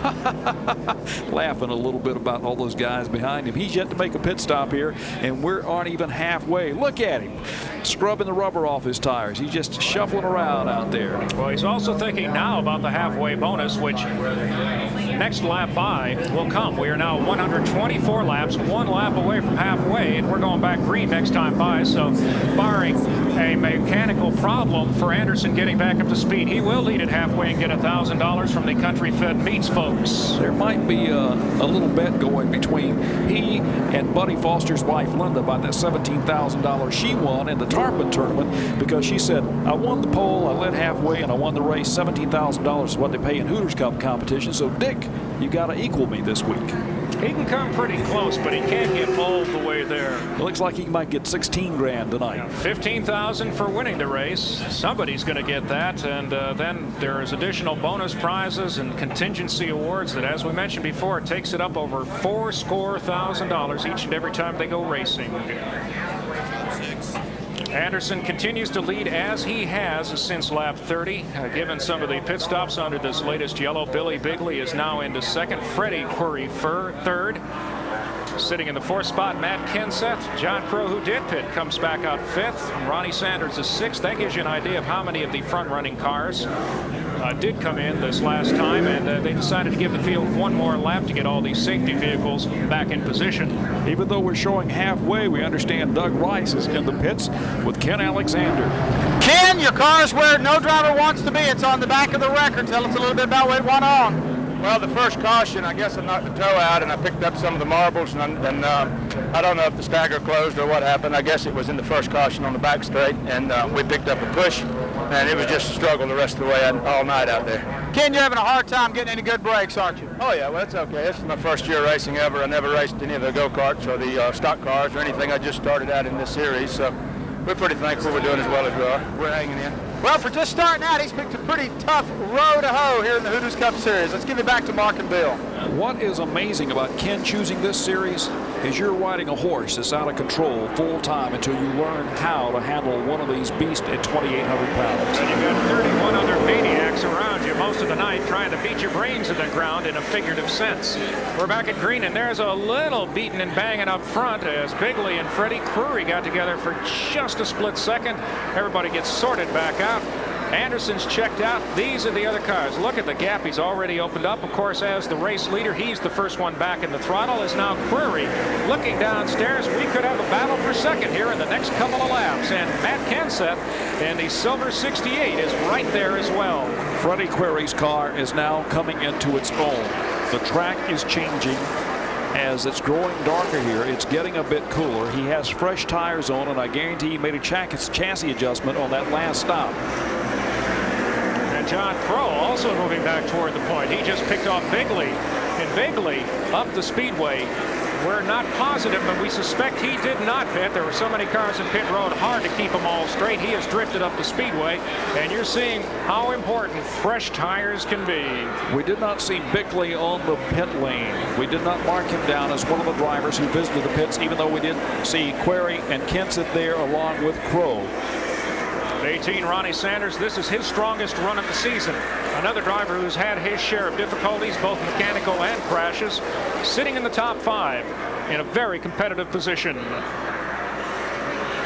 laughing a little bit about all those guys behind him. He's yet to make a pit stop here, and we aren't even halfway. Look at him, scrubbing the rubber off his tires. He's just shuffling around out there. Well, he's also thinking now about the halfway bonus, which next lap by will come. We are now 124 laps, 1 lap away from halfway, and we're going back green next time by. So barring a mechanical problem for Anderson getting back up to speed, he will lead at halfway and get $1,000 from the Country Fed Meats folks. There might be a little bet going between he and Buddy Foster's wife Linda about that $17,000 she won in the Tarpon tournament, because she said, I won the pole, I led halfway, and I won the race. $17,000 is what they pay in Hooters Cup competition. So Dick, you got to equal me this week. He can come pretty close, but he can't get all the way there. It looks like he might get 16 grand tonight. $15,000 for winning the race. Somebody's going to get that, and then there's additional bonus prizes and contingency awards that, as we mentioned before, it takes it up over $4,000 each and every time they go racing. Anderson continues to lead as he has since lap 30. Given some of the pit stops under this latest yellow, Billy Bigley is now into second. Freddie Query third. Sitting in the 4th spot, Matt Kenseth. John Crow, who did pit, comes back out 5th. Ronnie Sanders is 6th. That gives you an idea of how many of the front-running cars did come in this last time, and they decided to give the field one more lap to get all these safety vehicles back in position. Even though we're showing halfway, we understand Doug Rice is in the pits with Ken Alexander. Ken, your car is where no driver wants to be. It's on the back of the record. Tell us a little bit about what went on. Well, the first caution, I guess I knocked the toe out, and I picked up some of the marbles, and I don't know if the stagger closed or what happened. I guess it was in the first caution on the back straight, and we picked up a push, and it was just a struggle the rest of the way all night out there. Ken, you're having a hard time getting any good brakes, aren't you? Oh, yeah, well, it's okay. This is my first year racing ever. I never raced any of the go-karts or the stock cars or anything. I just started out in this series, so we're pretty thankful we're doing as well as we are. We're hanging in. Well, for just starting out, he's picked a pretty tough row to hoe here in the Hooters Cup Series. Let's give it back to Mark and Bill. What is amazing about Ken choosing this series is you're riding a horse that's out of control full time until you learn how to handle one of these beasts at 2,800 pounds. And you've got 31 other maniacs around you most of the night trying to beat your brains to the ground in a figurative sense. We're back at green, and there's a little beating and banging up front as Bigley and Freddie Query got together for just a split second. Everybody gets sorted back out. Anderson's checked out. These are the other cars. Look at the gap he's already opened up. Of course, as the race leader, he's the first one back in the throttle. Is now Query looking downstairs. We could have a battle for second here in the next couple of laps. And Matt Kenseth in the silver 68 is right there as well. Freddie Query's car is now coming into its own. The track is changing. As it's growing darker here, it's getting a bit cooler. He has fresh tires on, and I guarantee he made a chassis adjustment on that last stop. And John Crow also moving back toward the point. He just picked off Bigley. And Bigley up the speedway. We're not positive, but we suspect he did not pit. There were so many cars in pit road, hard to keep them all straight. He has drifted up the speedway, and you're seeing how important fresh tires can be. We did not see Bigley on the pit lane. We did not mark him down as one of the drivers who visited the pits, even though we did see Query and Kenseth there along with Crow. 18, Ronnie Sanders. This is his strongest run of the season. Another driver who's had his share of difficulties, both mechanical and crashes, sitting in the top 5 in a very competitive position.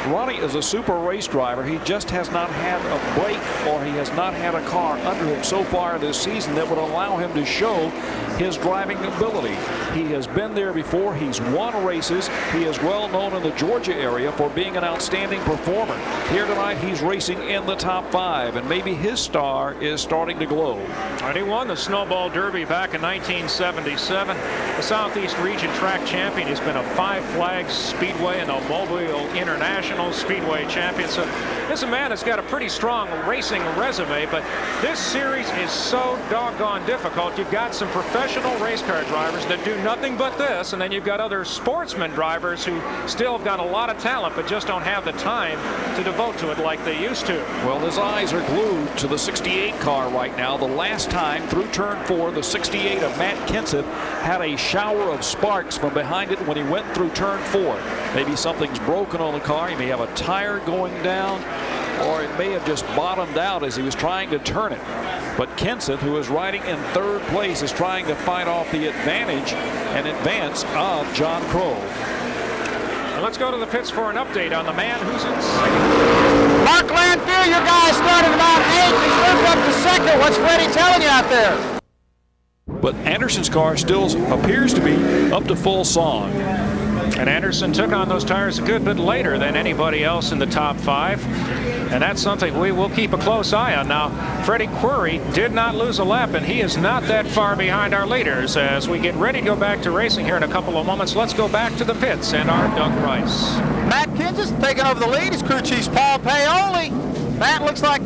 Ronnie is a super race driver. He just has not had a brake, or he has not had a car under him so far this season that would allow him to show his driving ability. He has been there before. He's won races. He is well known in the Georgia area for being an outstanding performer. Here tonight, he's racing in the top 5, and maybe his star is starting to glow. And he won the Snowball Derby back in 1977. The Southeast Region track champion. He's been a 5 Flags Speedway and a Mobile International Speedway champion. So this is a man that's got a pretty strong racing resume, but this series is so doggone difficult. You've got some professional race car drivers that do nothing but this, and then you've got other sportsman drivers who still have got a lot of talent but just don't have the time to devote to it like they used to. Well, his eyes are glued to the 68 car right now. The last time through turn 4, the 68 of Matt Kenseth had a shower of sparks from behind it when he went through turn 4. Maybe something's broken on the car. He may have a tire going down, or it may have just bottomed out as he was trying to turn it. But Kenseth, who is riding in 3rd place, is trying to fight off the advantage and advance of John Crow. And let's go to the pits for an update on the man who's in second. Mark Landfield, your guy started about 8th. He's moved up to 2nd. What's Freddie telling you out there? But Anderson's car still appears to be up to full song. And Anderson took on those tires a good bit later than anybody else in the top 5. And that's something we will keep a close eye on. Now, Freddie Query did not lose a lap, and he is not that far behind our leaders. As we get ready to go back to racing here in a couple of moments, let's go back to the pits and our Doug Rice. Matt Kenseth taking over the lead. His crew chief's Paul Paoli. Matt, looks like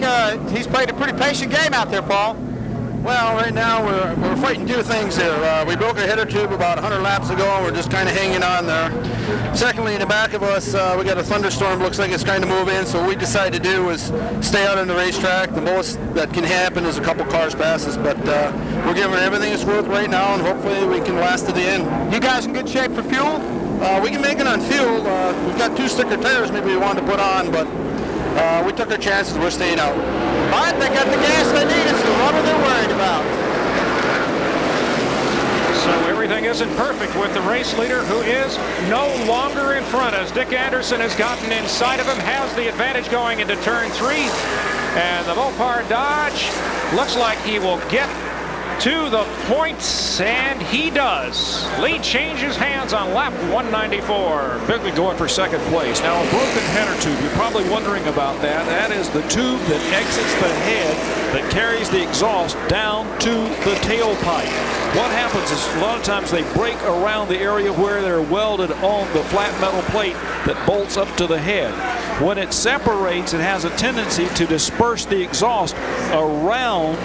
he's played a pretty patient game out there, Paul. Well, right now we're fighting two things here. We broke our header tube about 100 laps ago, and we're just kind of hanging on there. Secondly, in the back of us, we got a thunderstorm. Looks like it's trying to move in, so what we decided to do is stay out on the racetrack. The most that can happen is a couple cars pass us, but we're giving everything it's worth right now, and hopefully we can last to the end. You guys in good shape for fuel? We can make it on fuel. We've got 2 sticker tires maybe we wanted to put on, but we took our chances. We're staying out. All right, they got the gas they need. It's the rubber they're worried about. So everything isn't perfect with the race leader, who is no longer in front as Dick Anderson has gotten inside of him, has the advantage going into turn 3. And the Mopar Dodge looks like he will get to the points, and he does. Lead changes hands on lap 194. Bigley going for second place. Now, a broken header tube, you're probably wondering about that. That is the tube that exits the head that carries the exhaust down to the tailpipe. What happens is a lot of times they break around the area where they're welded on the flat metal plate that bolts up to the head. When it separates, it has a tendency to disperse the exhaust around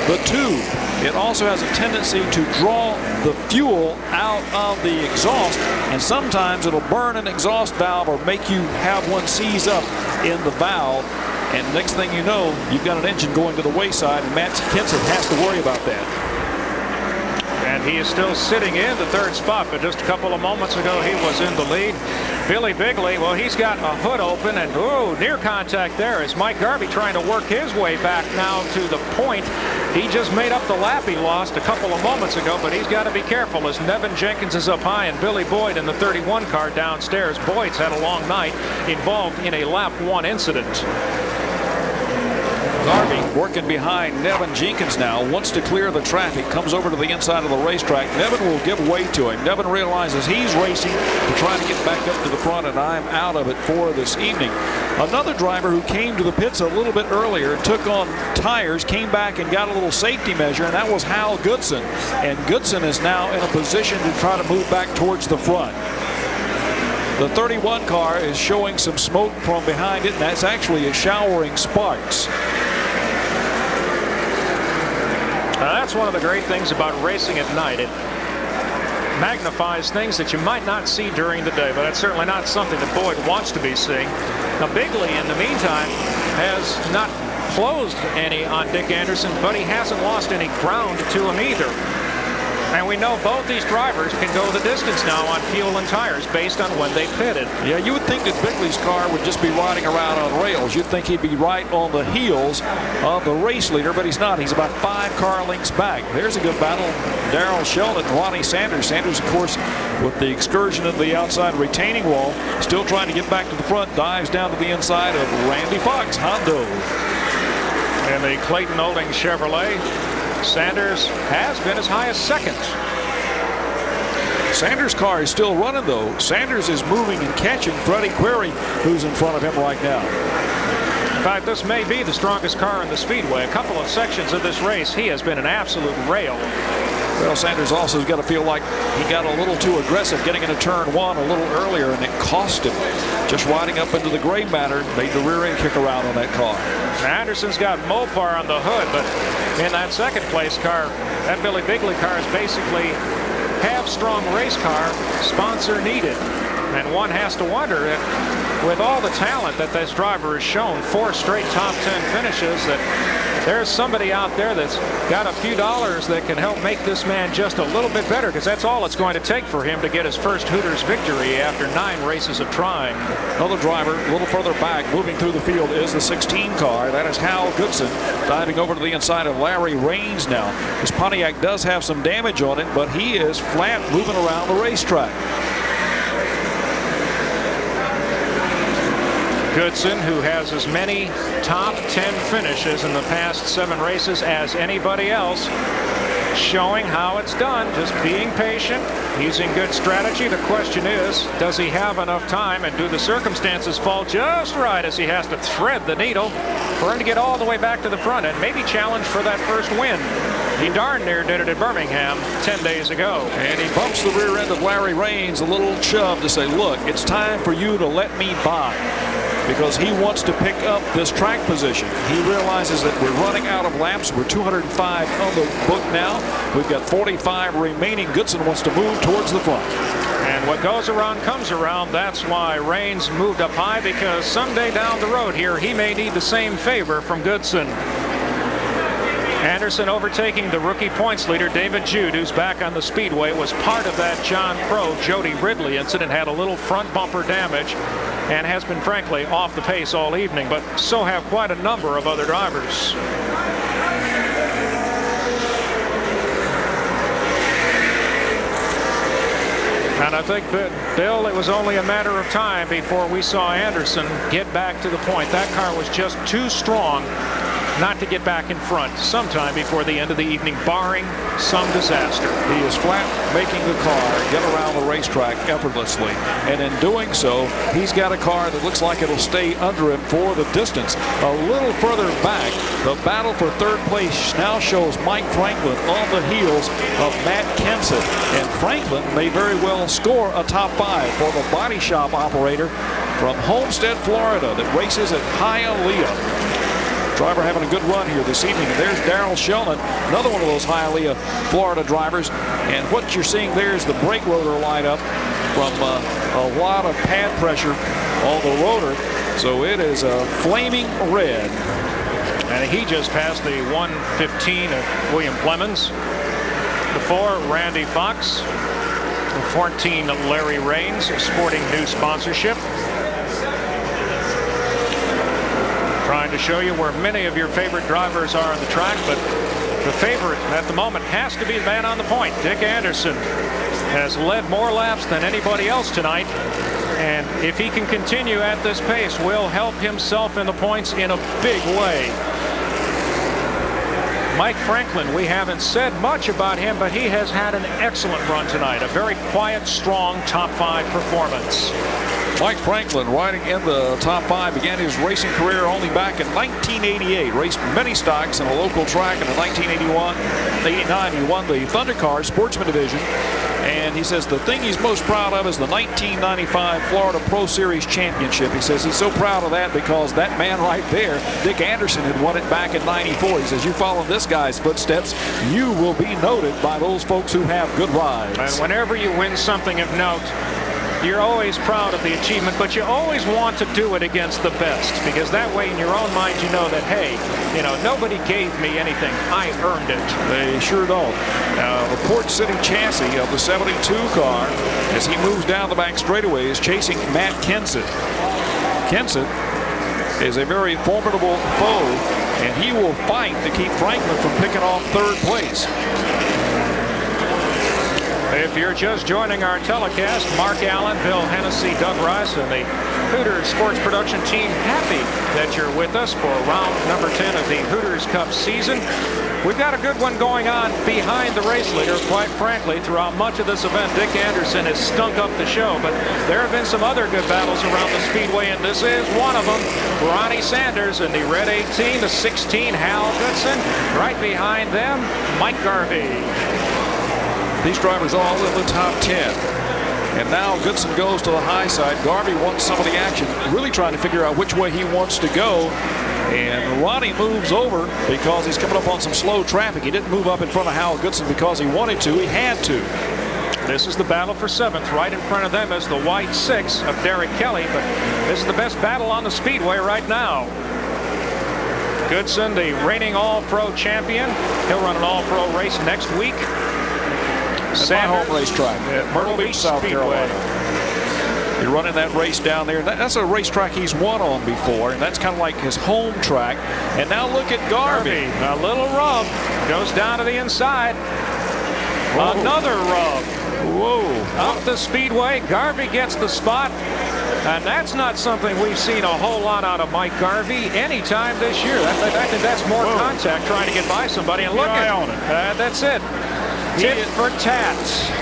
the tube. It also has a tendency to draw the fuel out of the exhaust, and sometimes it'll burn an exhaust valve or make you have one seize up in the valve. And next thing you know, you've got an engine going to the wayside, and Matt Kinson has to worry about that. And he is still sitting in the third spot, but just a couple of moments ago he was in the lead. Billy Bigley, well, he's got a hood open, and near contact there as Mike Garvey trying to work his way back now to the point. He just made up the lap he lost a couple of moments ago, but he's got to be careful as Nevin Jenkins is up high and Billy Boyd in the 31 car downstairs. Boyd's had a long night, involved in a lap 1 incident. Garvey working behind Nevin Jenkins now, wants to clear the traffic, comes over to the inside of the racetrack. Nevin will give way to him. Nevin realizes he's racing to try to get back up to the front, and I'm out of it for this evening. Another driver who came to the pits a little bit earlier, took on tires, came back and got a little safety measure, and that was Hal Goodson. And Goodson is now in a position to try to move back towards the front. The 31 car is showing some smoke from behind it, and that's actually a showering sparks. That's one of the great things about racing at night. It magnifies things that you might not see during the day, but that's certainly not something that Boyd wants to be seeing. Now, Bigley, in the meantime, has not closed any on Dick Anderson, but he hasn't lost any ground to him either. And we know both these drivers can go the distance now on fuel and tires based on when they pitted. Yeah, you would think that Bigley's car would just be riding around on rails. You'd think he'd be right on the heels of the race leader, but he's not. He's about 5 car lengths back. There's a good battle. Darrell Sheldon, Ronnie Sanders. Sanders, of course, with the excursion of the outside retaining wall, still trying to get back to the front, dives down to the inside of Randy Fox, Hondo. And the Clayton Olding Chevrolet, Sanders has been as high as second. Sanders' car is still running, though. Sanders is moving and catching Freddie Query, who's in front of him right now. In fact, this may be the strongest car in the Speedway. A couple of sections of this race, he has been an absolute rail. Well, Sanders also has got to feel like he got a little too aggressive getting into turn 1 a little earlier, and it cost him. Just riding up into the gray matter made the rear end kick around on that car. Anderson's got Mopar on the hood, but in that second place car, that Billy Bigley car is basically half strong race car, sponsor needed. And one has to wonder that with all the talent that this driver has shown, 4 straight top 10 finishes, that there's somebody out there that's got a few dollars that can help make this man just a little bit better, because that's all it's going to take for him to get his first Hooters victory after 9 races of trying. Another driver a little further back moving through the field is the 16 car. That is Hal Goodson diving over to the inside of Larry Raines now. His Pontiac does have some damage on it, but he is flat moving around the racetrack. Goodson, who has as many top 10 finishes in the past 7 races as anybody else, showing how it's done, just being patient, using good strategy. The question is, does he have enough time, and do the circumstances fall just right as he has to thread the needle for him to get all the way back to the front and maybe challenge for that first win? He darn near did it at Birmingham 10 days ago. And he bumps the rear end of Larry Raines, a little shove to say, look, it's time for you to let me by. Because he wants to pick up this track position. He realizes that we're running out of laps. We're 205 on the book now. We've got 45 remaining. Goodson wants to move towards the front. And what goes around comes around. That's why Raines moved up high, because someday down the road here, he may need the same favor from Goodson. Anderson overtaking the rookie points leader, David Jude, who's back on the Speedway, was part of that John Crow, Jody Ridley incident, had a little front bumper damage, and has been, frankly, off the pace all evening, but so have quite a number of other drivers. And I think, Bill, it was only a matter of time before we saw Anderson get back to the point. That car was just too strong not to get back in front sometime before the end of the evening, barring some disaster. He is flat making the car get around the racetrack effortlessly. And in doing so, he's got a car that looks like it'll stay under him for the distance. A little further back, the battle for third place now shows Mike Franklin on the heels of Matt Kenseth. And Franklin may very well score a top 5 for the body shop operator from Homestead, Florida, that races at Hialeah. Driver having a good run here this evening. And there's Darrell Sheldon, another one of those Hialeah, Florida drivers. And what you're seeing there is the brake rotor light up from a lot of pad pressure on the rotor. So it is a flaming red. And he just passed the 115 of William Clemens. The 4, Randy Fox. The 14, Larry Raines, sporting new sponsorship. Trying to show you where many of your favorite drivers are on the track, but the favorite at the moment has to be the man on the point. Dick Anderson has led more laps than anybody else tonight, and if he can continue at this pace, will help himself in the points in a big way. Mike Franklin, we haven't said much about him, but he has had an excellent run tonight. A very quiet, strong top 5 performance. Mike Franklin riding in the top 5, began his racing career only back in 1988. Raced many stocks in a local track, and in 1989 he won the Thunder Car Sportsman Division. And he says the thing he's most proud of is the 1995 Florida Pro Series Championship. He says he's so proud of that because that man right there, Dick Anderson, had won it back in '94. He says you follow this guy's footsteps, you will be noted by those folks who have good rides. And whenever you win something of note, you're always proud of the achievement, but you always want to do it against the best, because that way in your own mind you know that, hey, you know, nobody gave me anything. I earned it. They sure don't. The Port City chassis of the 72 car, as he moves down the back straightaway, is chasing Matt Kenseth. Kenseth is a very formidable foe, and he will fight to keep Franklin from picking off third place. If you're just joining our telecast, Mark Allen, Bill Hennessy, Doug Rice, and the Hooters Sports Production team, happy that you're with us for round number 10 of the Hooters Cup season. We've got a good one going on behind the race leader. Quite frankly, throughout much of this event, Dick Anderson has stunk up the show, but there have been some other good battles around the speedway, and this is one of them. Ronnie Sanders in the red 18, the 16, Hal Goodson. Right behind them, Mike Garvey. These drivers all in the top 10. And now Goodson goes to the high side. Garvey wants some of the action, really trying to figure out which way he wants to go. And Ronnie moves over because he's coming up on some slow traffic. He didn't move up in front of Hal Goodson because he wanted to. He had to. This is the battle for 7th. Right in front of them is the white 6 of Derek Kelly. But this is the best battle on the speedway right now. Goodson, the reigning All-Pro champion. He'll run an All-Pro race next week. At my home racetrack at Myrtle Beach, South Carolina. You're running that race down there. That's a racetrack he's won on before, and that's kind of like his home track. And now look at Garvey. A little rub. Goes down to the inside. Whoa. Another rub. Whoa. Up the speedway. Garvey gets the spot. And that's not something we've seen a whole lot out of Mike Garvey anytime this year. I think that's more contact trying to get by somebody. And look at it. That's it. Tit for tat.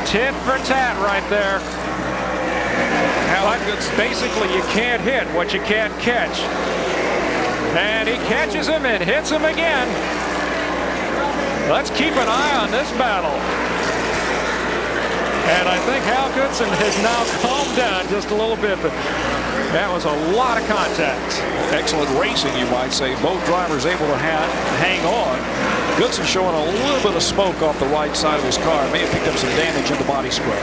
Tit for tat right there. Basically, you can't hit what you can't catch. And he catches him and hits him again. Let's keep an eye on this battle. And I think Hal Goodson has now calmed down just a little bit, but that was a lot of contact. Excellent racing, you might say. Both drivers able to hang on. Goodson showing a little bit of smoke off the right side of his car. May have picked up some damage in the body scrub.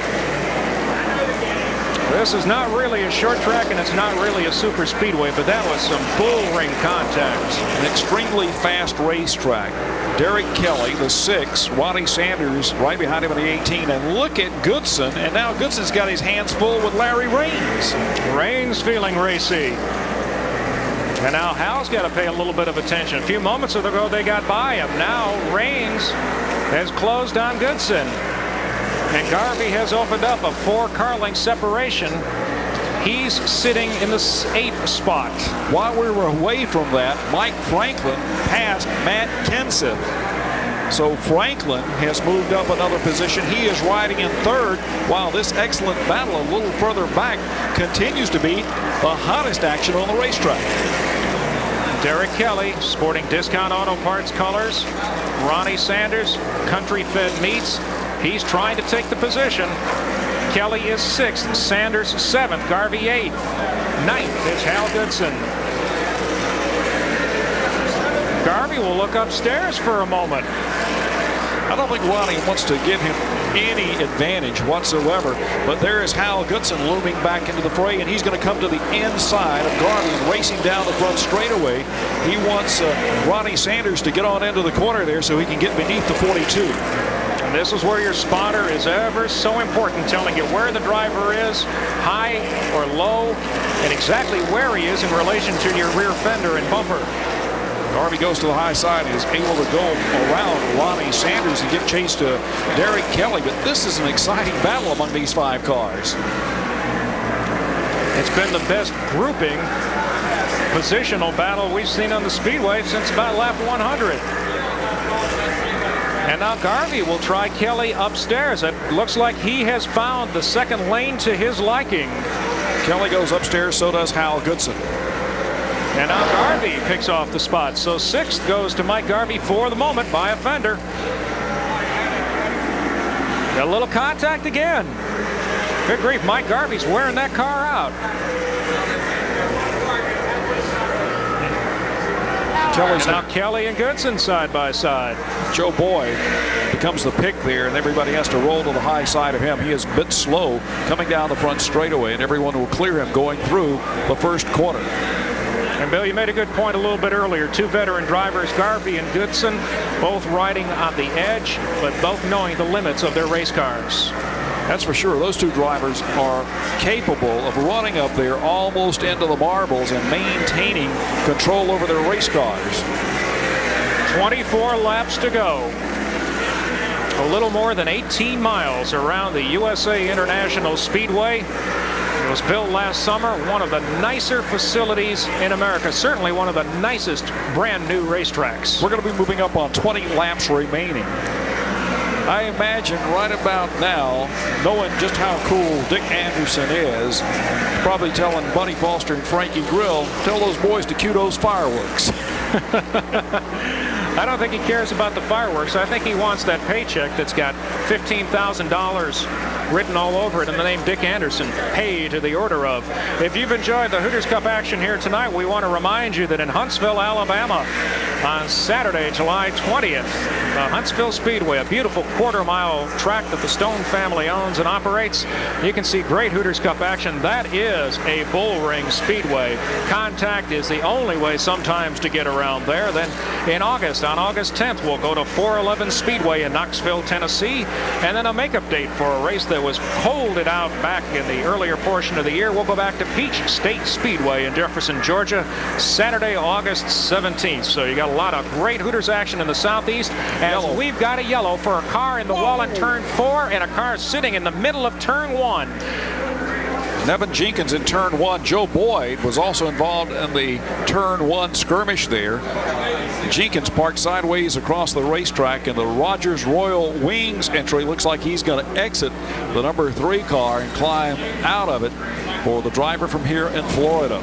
This is not really a short track, and it's not really a super speedway, but that was some bull ring contact. An extremely fast racetrack. Derek Kelly, the 6, Ronnie Sanders right behind him in the 18, and look at Goodson, and now Goodson's got his hands full with Larry Raines. Raines feeling racy. And now Hal's got to pay a little bit of attention. A few moments ago they got by him. Now Raines has closed on Goodson. And Garvey has opened up a 4-car length separation. He's sitting in the 8th spot. While we were away from that, Mike Franklin passed Matt Kenseth. So Franklin has moved up another position. He is riding in 3rd, while this excellent battle a little further back continues to be the hottest action on the racetrack. Derek Kelly sporting Discount Auto Parts colors. Ronnie Sanders, Country Fed Meats. He's trying to take the position. Kelly is 6th, Sanders 7th, Garvey 8th. 9th is Hal Goodson. Garvey will look upstairs for a moment. I don't think Ronnie wants to give him any advantage whatsoever, but there is Hal Goodson looming back into the fray, and he's going to come to the inside of Garvey and racing down the front straightaway. He wants Ronnie Sanders to get on into the corner there so he can get beneath the 42. And this is where your spotter is ever so important, telling you where the driver is, high or low, and exactly where he is in relation to your rear fender and bumper. Garvey goes to the high side and is able to go around Ronnie Sanders and give chase to Derek Kelly. But this is an exciting battle among these 5 cars. It's been the best grouping positional battle we've seen on the Speedway since about lap 100. And now Garvey will try Kelly upstairs. It looks like he has found the 2nd lane to his liking. Kelly goes upstairs, so does Hal Goodson. And now Garvey picks off the spot. So 6th goes to Mike Garvey for the moment by a fender. Got a little contact again. Good grief, Mike Garvey's wearing that car out. And now Kelly and Goodson side by side. Joe Boyd becomes the pick there, and everybody has to roll to the high side of him. He is a bit slow coming down the front straightaway, and everyone will clear him going through the first corner. And Bill, you made a good point a little bit earlier. 2 veteran drivers, Garvey and Goodson, both riding on the edge, but both knowing the limits of their race cars. That's for sure. Those 2 drivers are capable of running up there almost into the marbles and maintaining control over their race cars. 24 laps to go. A little more than 18 miles around the USA International Speedway. It was built last summer, one of the nicer facilities in America, certainly one of the nicest brand new racetracks. We're going to be moving up on 20 laps remaining. I imagine right about now, knowing just how cool Dick Anderson is, probably telling Buddy Foster and Frankie Grill, tell those boys to cue those fireworks. I don't think he cares about the fireworks. I think he wants that paycheck that's got $15,000 written all over it in the name Dick Anderson, paid to the order of. If you've enjoyed the Hooters Cup action here tonight, we want to remind you that in Huntsville, Alabama, on Saturday, July 20th, the Huntsville Speedway, a beautiful quarter-mile track that the Stone family owns and operates. You can see great Hooters Cup action. That is a bullring speedway. Contact is the only way sometimes to get around there. Then in August, on August 10th, we'll go to 411 Speedway in Knoxville, Tennessee, and then a makeup date for a race that was holded out back in the earlier portion of the year. We'll go back to Peach State Speedway in Jefferson, Georgia, Saturday, August 17th. So you got a lot of great Hooters action in the Southeast. As we've got a yellow for a car in the wall in turn 4 and a car sitting in the middle of turn 1. Nevin Jenkins in turn 1. Joe Boyd was also involved in the turn 1 skirmish there. Jenkins parked sideways across the racetrack, and the Rogers Royal Wings entry looks like he's going to exit the number 3 car and climb out of it for the driver from here in Florida,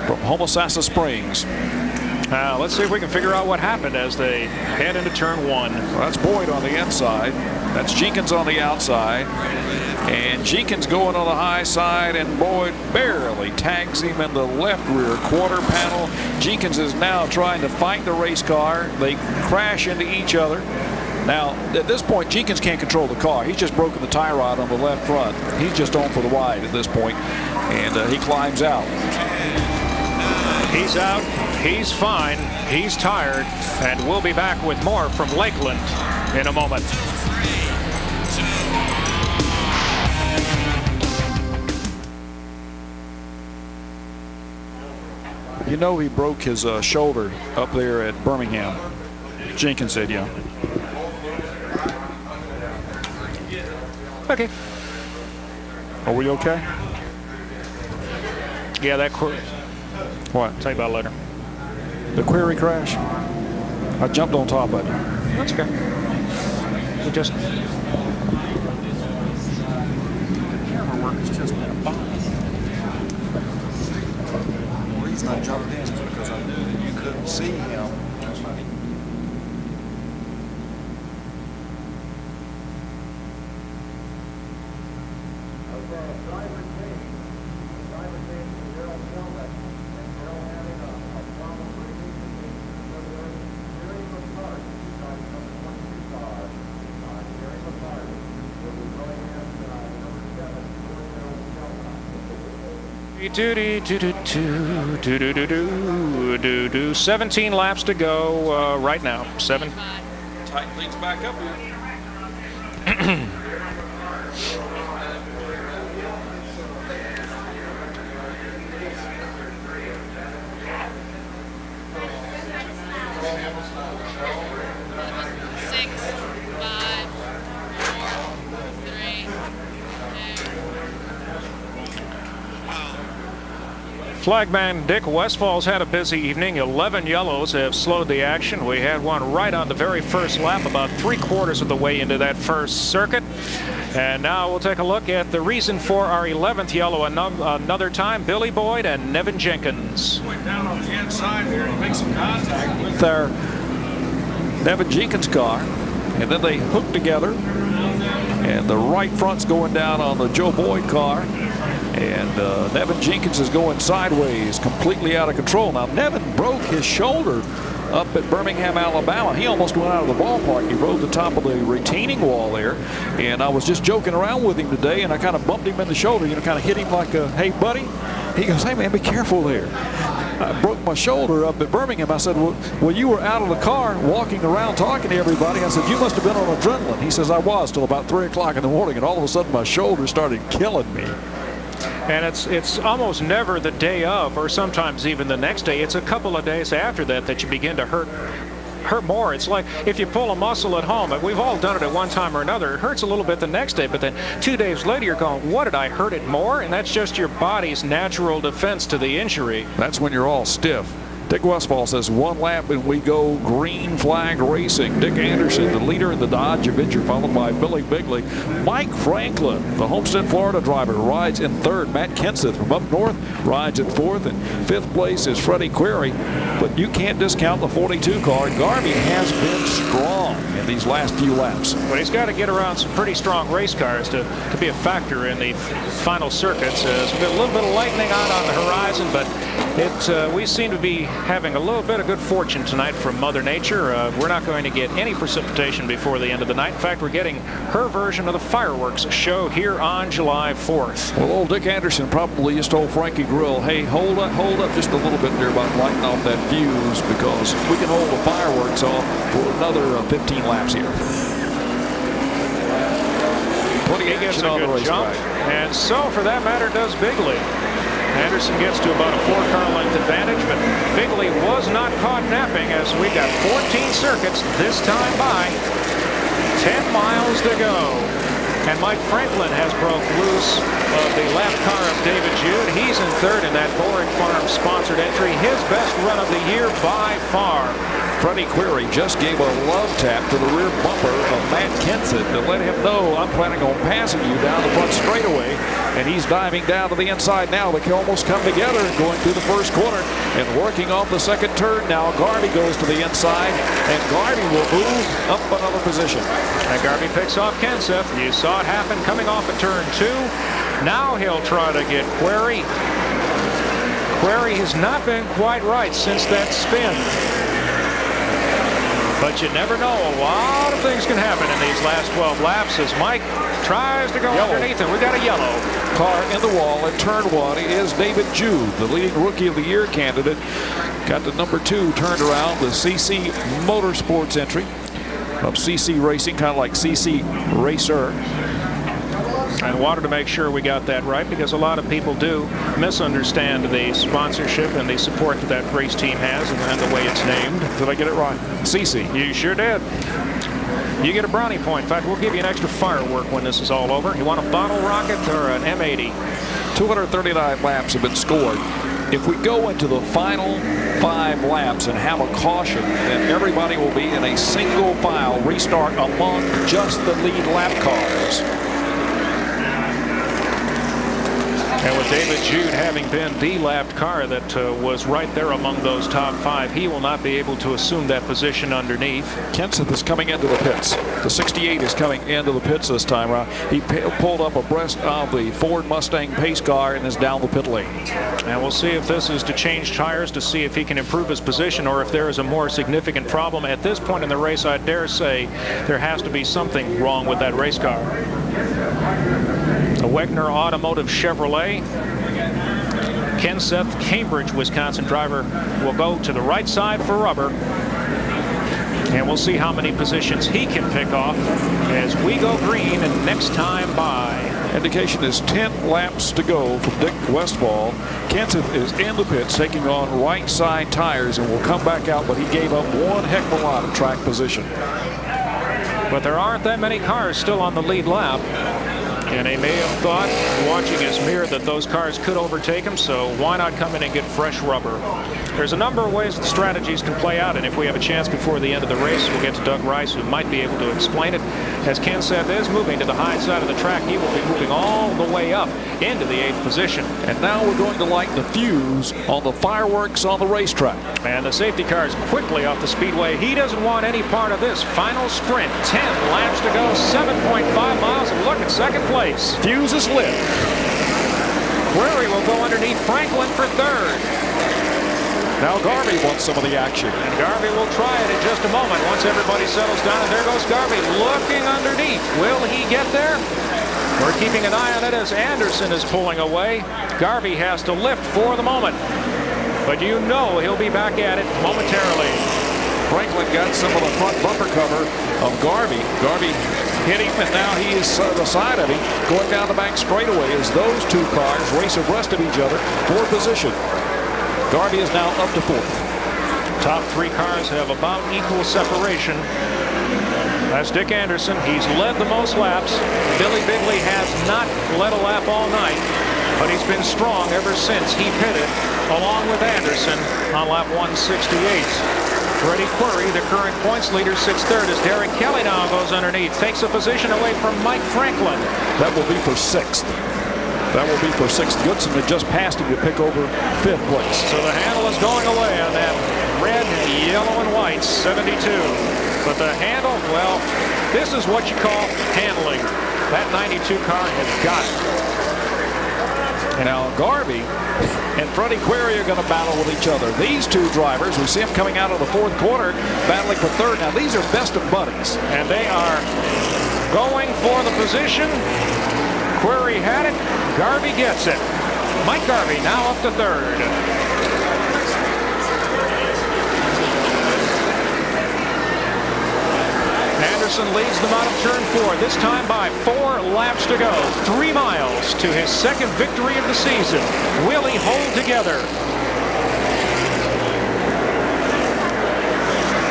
from Homosassa Springs. Let's see if we can figure out what happened as they head into turn 1. Well, that's Boyd on the inside. That's Jenkins on the outside. And Jenkins going on the high side, and Boyd barely tags him in the left rear quarter panel. Jenkins is now trying to fight the race car. They crash into each other. Now, at this point, Jenkins can't control the car. He's just broken the tie rod on the left front. He's just on for the ride at this point, and he climbs out. He's out. He's fine. He's tired. And we'll be back with more from Lakeland in a moment. You know he broke his shoulder up there at Birmingham. Jenkins said, yeah. Okay. Are we okay? Yeah, that. What? Tell you about it later. The query crash. I jumped on top of it. That's okay. We just. Camera work has just been a bomb. The reason I jumped in is because I knew that you couldn't see him. Do 17 laps to go right now. 7. Tighten things back up here. Flagman Dick Westfall's had a busy evening. 11 yellows have slowed the action. We had one right on the very first lap, about 3/4 of the way into that first circuit. And now we'll take a look at the reason for our 11th yellow another time. Billy Boyd and Nevin Jenkins. Went down on the inside there and make some contact with their Nevin Jenkins car. And then they hooked together. And the right front's going down on the Joe Boyd car. And Nevin Jenkins is going sideways, completely out of control. Now, Nevin broke his shoulder up at Birmingham, Alabama. He almost went out of the ballpark. He rode the top of the retaining wall there. And I was just joking around with him today, and I kind of bumped him in the shoulder, you know, kind of hit him like a, hey, buddy. He goes, hey, man, be careful there. I broke my shoulder up at Birmingham. I said, well, you were out of the car walking around talking to everybody. I said, you must have been on adrenaline. He says, I was till about 3 o'clock in the morning, and all of a sudden my shoulder started killing me. And it's almost never the day of, or sometimes even the next day. It's a couple of days after that you begin to hurt more. It's like if you pull a muscle at home. We've all done it at one time or another. It hurts a little bit the next day, but then 2 days later you're going, what, did I hurt it more? And that's just your body's natural defense to the injury. That's when you're all stiff. Dick Westfall says 1 lap and we go green flag racing. Dick Anderson, the leader in the Dodge Avenger, followed by Billy Bigley. Mike Franklin, the Homestead, Florida driver, rides in 3rd. Matt Kenseth from up north rides in 4th. And 5th place is Freddie Query. But you can't discount the 42 car. Garvey has been strong in these last few laps. But he's got to get around some pretty strong race cars to be a factor in the final circuits. There's been a little bit of lightning out on the horizon, but we seem to be having a little bit of good fortune tonight from Mother Nature. We're not going to get any precipitation before the end of the night. In fact, we're getting her version of the fireworks show here on July 4th. Well, old Dick Anderson probably just told Frankie Grill, hey, hold up just a little bit there about lighting off that fuse, because we can hold the fireworks off for another 15 laps here. 28 gets a good jump, and so for that matter does Bigley. Anderson gets to about a 4-car length advantage, but Bigley was not caught napping as we got 14 circuits this time by. 10 miles to go. And Mike Franklin has broke loose of the left car of David Jude. He's in 3rd in that Boring Farm sponsored entry. His best run of the year by far. Freddie Query just gave a love tap to the rear bumper of Matt Kenseth to let him know, I'm planning on passing you down the front straightaway. And he's diving down to the inside now. They can almost come together going through the first corner and working off the second turn. Now Garvey goes to the inside, and Garvey will move up another position. And Garvey picks off Kenseth. You saw it happen coming off of turn 2. Now he'll try to get Query. Query has not been quite right since that spin. But you never know. A lot of things can happen in these last 12 laps as Mike tries to go underneath, and we got a yellow. Car in the wall at turn 1 is David Jude, the leading Rookie of the Year candidate. Got the number 2 turned around, the CC Motorsports entry of CC Racing, kind of like CC Racer. I wanted to make sure we got that right because a lot of people do misunderstand the sponsorship and the support that that race team has and the way it's named. Did I get it right? CC. You sure did. You get a brownie point. In fact, we'll give you an extra firework when this is all over. You want a bottle rocket or an M80? 239 laps have been scored. If we go into the final 5 laps and have a caution, then everybody will be in a single file restart among just the lead lap cars. And with David Jude having been the lapped car that was right there among those top 5, he will not be able to assume that position underneath. Kenseth is coming into the pits. The 68 is coming into the pits this time around. He pulled up abreast of the Ford Mustang pace car and is down the pit lane. And we'll see if this is to change tires to see if he can improve his position or if there is a more significant problem. At this point in the race, I dare say there has to be something wrong with that race car. The Wegner Automotive Chevrolet Kenseth, Cambridge, Wisconsin driver will go to the right side for rubber. And we'll see how many positions he can pick off as we go green and next time by. Indication is 10 laps to go from Dick Westfall. Kenseth is in the pits taking on right side tires and will come back out, but he gave up one heck of a lot of track position. But there aren't that many cars still on the lead lap. And they may have thought, watching his mirror, that those cars could overtake him, so why not come in and get fresh rubber? There's a number of ways the strategies can play out, and if we have a chance before the end of the race, we'll get to Doug Rice, who might be able to explain it. As Kenseth is moving to the high side of the track, he will be moving all the way up into the 8th position. And now we're going to light the fuse on the fireworks on the racetrack. And the safety car is quickly off the speedway. He doesn't want any part of this final sprint. 10 laps to go, 7.5 miles, and look at second place. Fuse is lit. Query will go underneath Franklin for 3rd. Now Garvey wants some of the action. And Garvey will try it in just a moment once everybody settles down. And there goes Garvey looking underneath. Will he get there? We're keeping an eye on it as Anderson is pulling away. Garvey has to lift for the moment. But you know he'll be back at it momentarily. Franklin got some of the front bumper cover of Garvey. Garvey hit him, and now he is the side of him going down the back straightaway as those two cars race abreast of each other for position. Garvey is now up to 4th. Top 3 cars have about equal separation. That's Dick Anderson. He's led the most laps. Billy Bigley has not led a lap all night, but he's been strong ever since he pitted along with Anderson on lap 168. Freddie Query, the current points leader, sits 3rd as Derek Kelly now goes underneath. Takes a position away from Mike Franklin. That will be for 6th. That will be for 6th. Goodson had just passed him to pick over 5th place. So the handle is going away on that red, yellow, and white 72. But the handle, well, this is what you call handling. That 92 car has got it. And now Garvey and Freddie Query are going to battle with each other. These two drivers, we see them coming out of the 4th quarter, battling for 3rd. Now these are best of buddies. And they are going for the position. Query had it. Garvey gets it. Mike Garvey now up to 3rd. Anderson leads them out of turn 4, this time by 4 laps to go. 3 miles to his 2nd victory of the season. Will he hold together?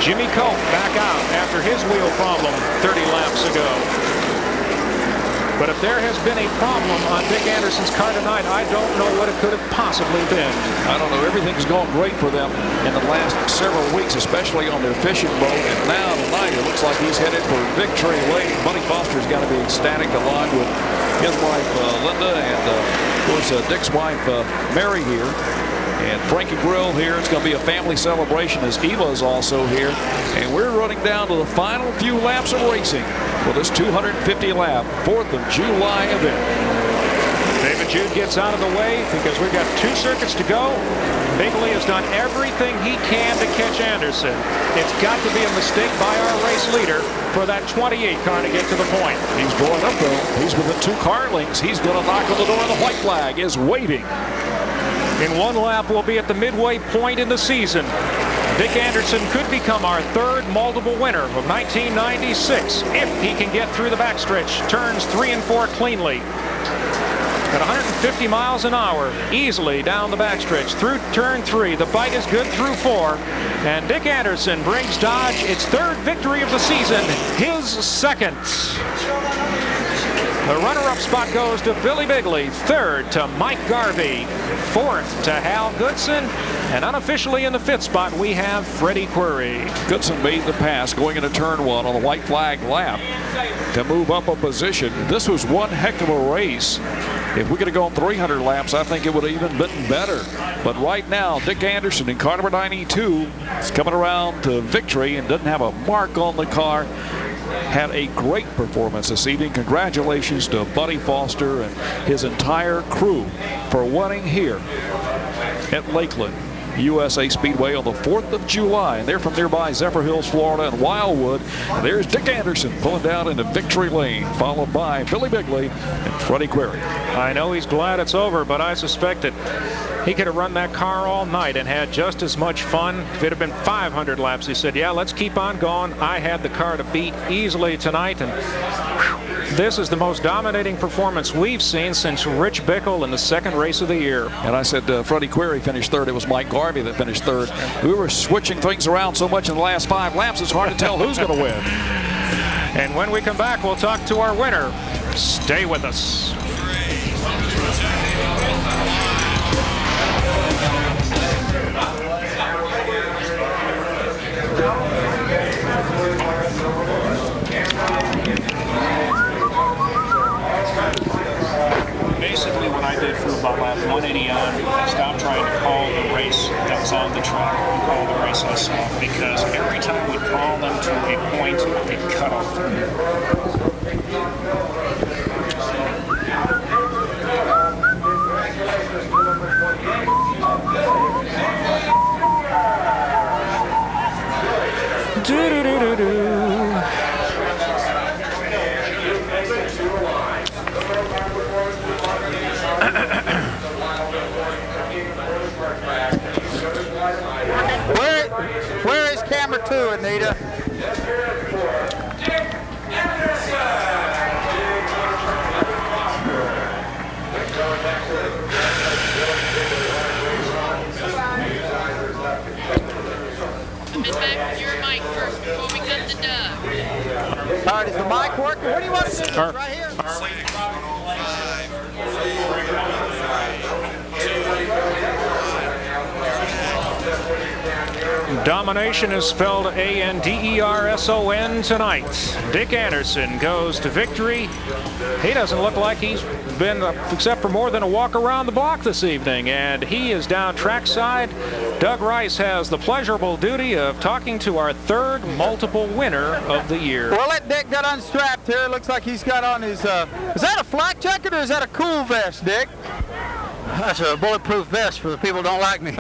Jimmy Cope back out after his wheel problem 30 laps ago. But if there has been a problem on Dick Anderson's car tonight, I don't know what it could have possibly been. I don't know. Everything's gone great for them in the last several weeks, especially on their fishing boat. And now tonight, it looks like he's headed for victory lane. Buddy Foster's got to be ecstatic along with his wife, Linda, and, of course, Dick's wife, Mary here. And Frankie Grill here. It's going to be a family celebration as Eva is also here. And we're running down to the final few laps of racing for this 250-lap 4th of July event. David Jude gets out of the way because we've got 2 circuits to go. Bigley has done everything he can to catch Anderson. It's got to be a mistake by our race leader for that 28 car to get to the point. He's going up, though. He's within 2 car lengths. He's going to knock on the door, and the white flag is waiting. In 1 lap, we'll be at the midway point in the season. Dick Anderson could become our third multiple winner of 1996 if he can get through the backstretch. Turns 3 and 4 cleanly. At 150 miles an hour, easily down the backstretch through turn 3. The bite is good through 4. And Dick Anderson brings Dodge its third victory of the season, his second. The runner-up spot goes to Billy Bigley, third to Mike Garvey, fourth to Hal Goodson, and unofficially in the fifth spot we have Freddie Query. Goodson made the pass going into turn 1 on the white flag lap to move up a position. This was one heck of a race. If we could have gone 300 laps, I think it would have even been better. But right now, Dick Anderson in car number 92 is coming around to victory and doesn't have a mark on the car. Had a great performance this evening. Congratulations to Buddy Foster and his entire crew for winning here at Lakeland USA Speedway on the 4th of July. And they're from nearby Zephyr Hills, Florida and Wildwood. And there's Dick Anderson pulling down into victory lane, followed by Billy Bigley and Freddie Query. I know he's glad it's over, but I suspect that he could have run that car all night and had just as much fun. If it had been 500 laps, he said, yeah, let's keep on going. I had the car to beat easily tonight. And whew, this is the most dominating performance we've seen since Rich Bickle in the second race of the year. And I said Freddie Query finished third. It was Mike Garvey that finished third. We were switching things around so much in the last 5 laps, it's hard to tell who's going to win. And when we come back, we'll talk to our winner. Stay with us. Basically what I did for about lap 180 on, I stopped trying to call the race that was on the track and call the race I saw, because every time we call them to a point, they cut off. Where is camera 2, Anita? Miss Beck, your mic first before we cut the dub. All right, is the mic working? What do you want to do? Right here? Domination is spelled A-N-D-E-R-S-O-N tonight. Dick Anderson goes to victory. He doesn't look like he's been, except for more than a walk around the block this evening, and he is down trackside. Doug Rice has the pleasurable duty of talking to our third multiple winner of the year. Well, that Dick got unstrapped here. It looks like he's got on his, is that a flak jacket or is that a cool vest, Dick? That's a bulletproof vest for the people who don't like me.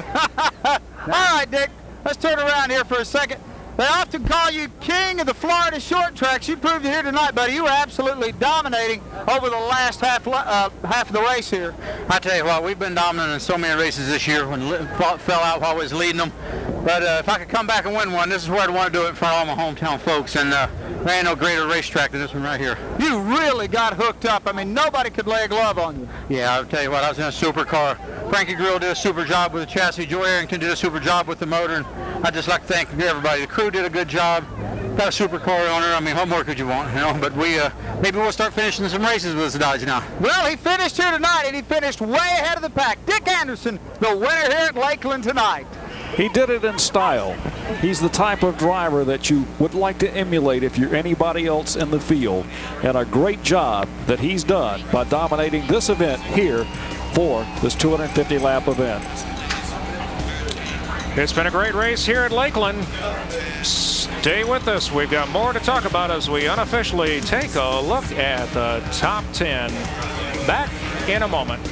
All right, Dick. Let's turn around here for a second. They often call you king of the Florida short tracks. You proved it here tonight, buddy. You were absolutely dominating over the last half of the race here. I tell you what, we've been dominant in so many races this year when fell out while I was leading them. But if I could come back and win one, this is where I'd want to do it in front of all my hometown folks. And there ain't no greater racetrack than this one right here. You really got hooked up. I mean, nobody could lay a glove on you. Yeah, I'll tell you what, I was in a supercar. Frankie Grill did a super job with the chassis. Joe Arrington did a super job with the motor. And I'd just like to thank everybody. The crew did a good job. Got a supercar owner. I mean, what more could you want, you know? But we maybe we'll start finishing some races with this Dodge now. Well, he finished here tonight, and he finished way ahead of the pack. Dick Anderson, the winner here at Lakeland tonight. He did it in style. He's the type of driver that you would like to emulate if you're anybody else in the field. And a great job that he's done by dominating this event here for this 250-lap event. It's been a great race here at Lakeland. Stay with us. We've got more to talk about as we unofficially take a look at the top 10. Back in a moment.